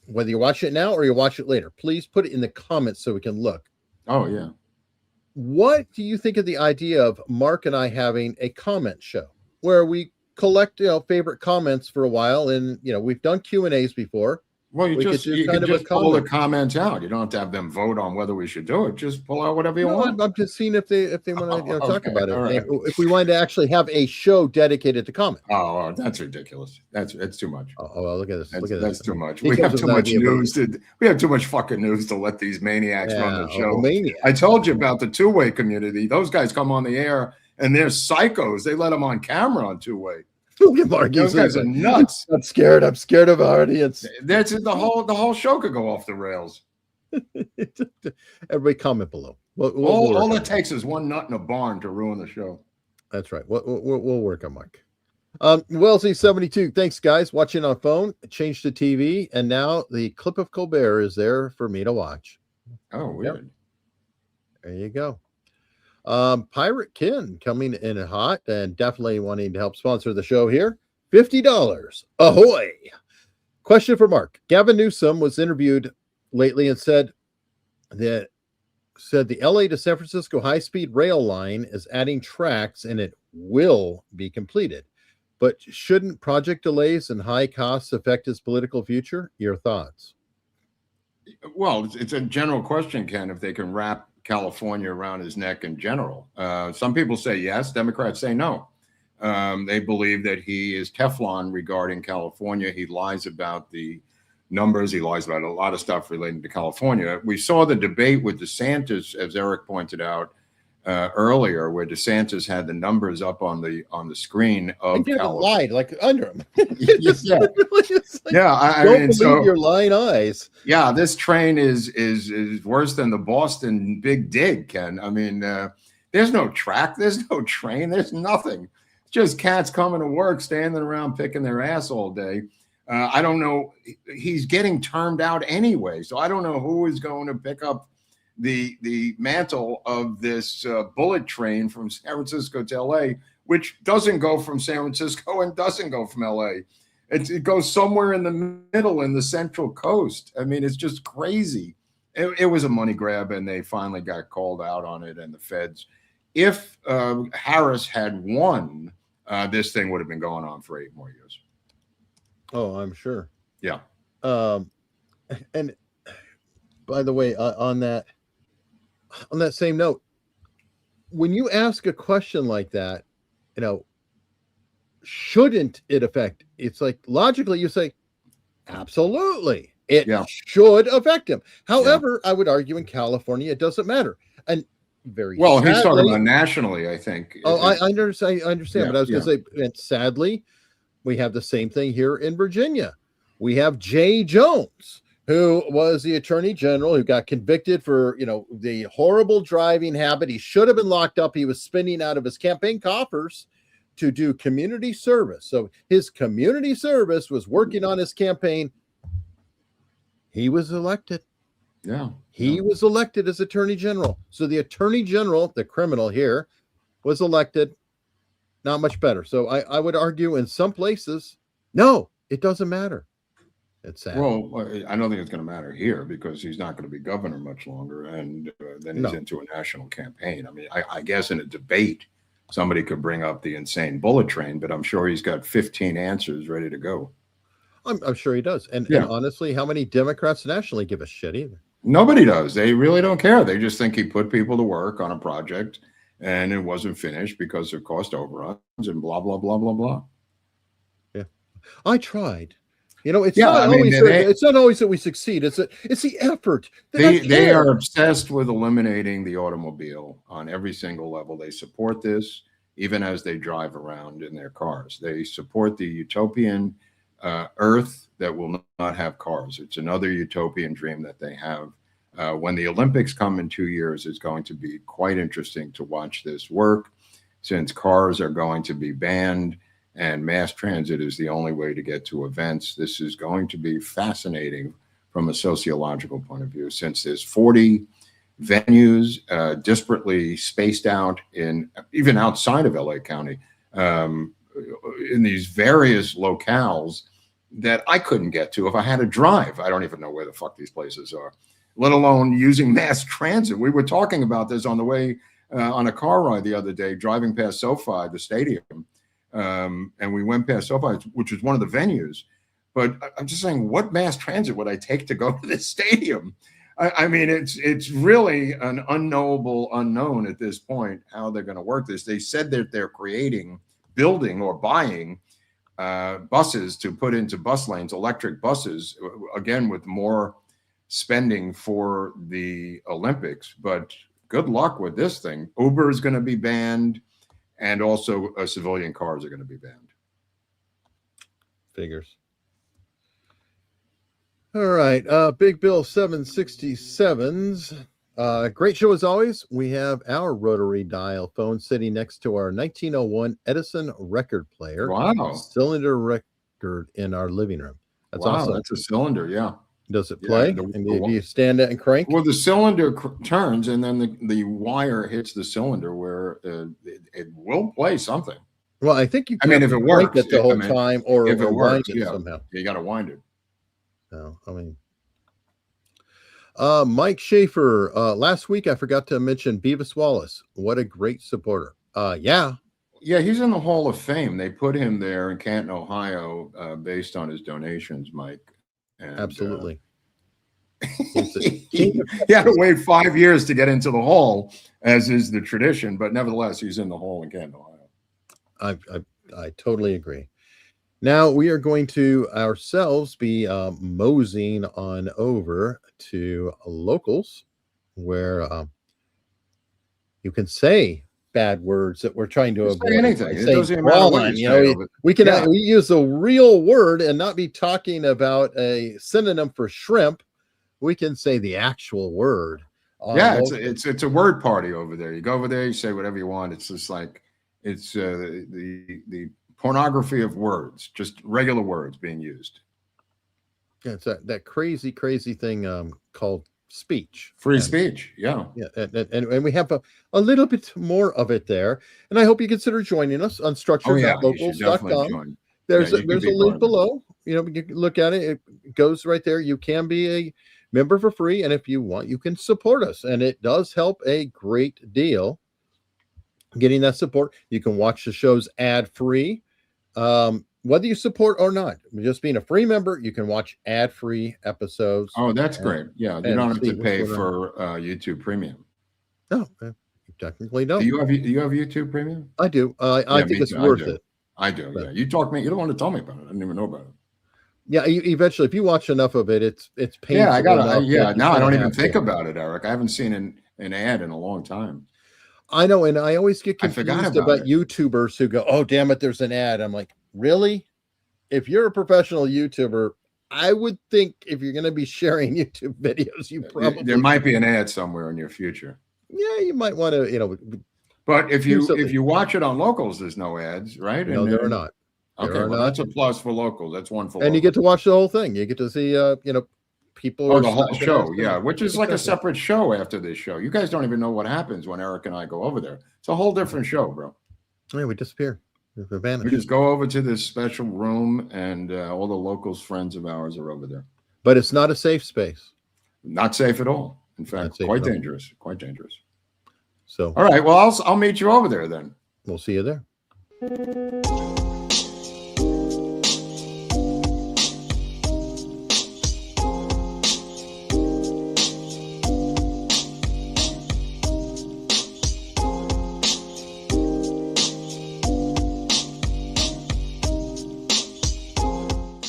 whether you watch it now or you watch it later. Please put it in the comments so we can look. Oh yeah. What do you think of the idea of Mark and I having a comment show where we collect, you know, favorite comments for a while? And, you know, we've done Q&As before. Well, you can just pull the comments out. You don't have to have them vote on whether we should do it. Just pull out whatever you want. I'm just seeing if they want to talk about it. Right. If we wanted to actually have a show dedicated to comments. Oh, that's ridiculous. That's too much. Oh, well, look at this. That's too much. We have too much news. We have too much fucking news to let these maniacs run the show. I told you about the two-way community. Those guys come on the air and they're psychos. They let them on camera on two-way. Those guys are nuts. I'm scared of our audience. That's the whole show could go off the rails. Everybody comment below. All it takes is one nut in a barn to ruin the show. That's right. We'll work on Mike. Wellesley72. Thanks, guys. Watching on phone. Change to TV, and now the clip of Colbert is there for me to watch. Oh, weird. Yep. There you go. Pirate Kin coming in hot and definitely wanting to help sponsor the show here. $50. Ahoy! Question for Mark. Gavin Newsom was interviewed lately and said the LA to San Francisco high-speed rail line is adding tracks and it will be completed. But shouldn't project delays and high costs affect his political future? Your thoughts? Well, it's a general question, Ken, if they can wrap California around his neck in general. Some people say yes, Democrats say no. They believe that he is Teflon regarding California. He lies about the numbers. He lies about a lot of stuff relating to California. We saw the debate with DeSantis, as Eric pointed out earlier, where DeSantis had the numbers up on the screen of California. Lied like under him. I don't mean, believe your lying eyes. Yeah, this train is worse than the Boston Big Dig, Ken. I mean, there's no track, there's no train, there's nothing. It's just cats coming to work, standing around picking their ass all day. I don't know. He's getting termed out anyway, so I don't know who is going to pick up the mantle of this bullet train from San Francisco to LA, which doesn't go from San Francisco and doesn't go from LA. It goes somewhere in the middle in the Central Coast. I mean, it's just crazy. It was a money grab, and they finally got called out on it, and the feds. If Harris had won, this thing would have been going on for 8 more years. Oh, I'm sure. Yeah. And by the way, on that same note, when you ask a question like that, you know, shouldn't it affect? It's like logically you say, absolutely, it should affect him. However, I would argue in California it doesn't matter. And very well, sadly, he's talking about nationally, I think. Oh, I understand. But I was going to say, and sadly, we have the same thing here in Virginia. We have Jay Jones, who was the attorney general who got convicted for, you know, the horrible driving habit. He should have been locked up. He was spending out of his campaign coffers to do community service. So his community service was working on his campaign. He was elected. Yeah. He was elected as attorney general. So the attorney general, the criminal here, was elected. Not much better. So I would argue in some places, no, it doesn't matter. It's sad. Well, I don't think it's going to matter here because he's not going to be governor much longer. And then he's into a national campaign. I mean, I guess in a debate, somebody could bring up the insane bullet train, but I'm sure he's got 15 answers ready to go. I'm sure he does. And honestly, how many Democrats nationally give a shit either? Nobody does. They really don't care. They just think he put people to work on a project and it wasn't finished because of cost overruns and blah, blah, blah, blah, blah. Yeah. I tried. You know, it's not always that we succeed. It's the effort. They are obsessed with eliminating the automobile on every single level. They support this even as they drive around in their cars. They support the utopian Earth that will not have cars. It's another utopian dream that they have. When the Olympics come in 2 years, it's going to be quite interesting to watch this work, since cars are going to be banned and mass transit is the only way to get to events. This is going to be fascinating from a sociological point of view, since there's 40 venues disparately spaced out in even outside of LA County, in these various locales that I couldn't get to if I had to drive. I don't even know where the fuck these places are, let alone using mass transit. We were talking about this on the way on a car ride the other day, driving past SoFi, the stadium, and we went past SoFi, which was one of the venues. But I'm just saying, what mass transit would I take to go to this stadium? I mean, it's really an unknowable unknown at this point how they're going to work this. They said that they're building or buying buses to put into bus lanes, electric buses, again, with more spending for the Olympics. But good luck with this thing. Uber is going to be banned, and also civilian cars are going to be banned. Figures. All right. Big Bill 767s. Great show as always. We have our rotary dial phone sitting next to our 1901 Edison record player. Wow. Cylinder record in our living room. That's wow, awesome. That's a cylinder, yeah. Does it play? Yeah, do you stand it and crank? Well, the cylinder turns, and then the wire hits the cylinder where it will play something. Well, I think you can. I mean, if it works it the whole time, or if it works, wind it somehow. You got to wind it. No, I mean, Mike Schaefer. Last week I forgot to mention Beavis Wallace. What a great supporter. Yeah, he's in the Hall of Fame. They put him there in Canton, Ohio, based on his donations, Mike. And, absolutely. He had to wait 5 years to get into the hall, as is the tradition, but nevertheless, he's in the hall in Canton, Ohio. I totally agree. Now we are going to ourselves be moseying on over to locals, where you can say bad words that we're trying to avoid. Say anything. It doesn't matter what you say. We can we use a real word and not be talking about a synonym for shrimp. We can say the actual word. It's a word party over there. You go over there, you say whatever you want. It's just like it's the pornography of words, just regular words being used. Yeah, it's that crazy thing called speech. Free speech. Yeah. And we have a little bit more of it there. And I hope you consider joining us on structured.locals.com. There's a link below. You can look at it. It goes right there. You can be a member for free. And if you want, you can support us. And it does help a great deal getting that support. You can watch the shows ad-free. Whether you support or not, just being a free member, you can watch ad-free episodes. Oh, that's great. Yeah, you don't have to pay for YouTube Premium. No, you technically don't. Do you have YouTube Premium? I do. I think it's worth it. I do. Yeah, you talk me. You don't want to tell me about it. I didn't even know about it. Yeah, eventually, if you watch enough of it, it's painful. Yeah, I got it. Now I don't even think about it, Eric. I haven't seen an ad in a long time. I know, and I always get confused about YouTubers who go, "Oh, damn it, there's an ad." I'm like, really? If you're a professional YouTuber, I would think if you're going to be sharing YouTube videos, there might be an ad somewhere in your future. Yeah, you might want to, But if you watch it on Locals, there's no ads, right? No, there are not. Okay, well, that's a plus for Locals. That's one for. And you get to watch the whole thing. You get to see, people. Oh, are the whole sniping show, us. yeah, which is like a separate show after this show. You guys don't even know what happens when Eric and I go over there. It's a whole different show, bro. Yeah, we disappear. We vanish. We just go over to this special room, and all the locals, friends of ours, are over there. But it's not a safe space. Not safe at all. In fact, quite dangerous. Quite dangerous. So, all right. Well, I'll meet you over there then. We'll see you there.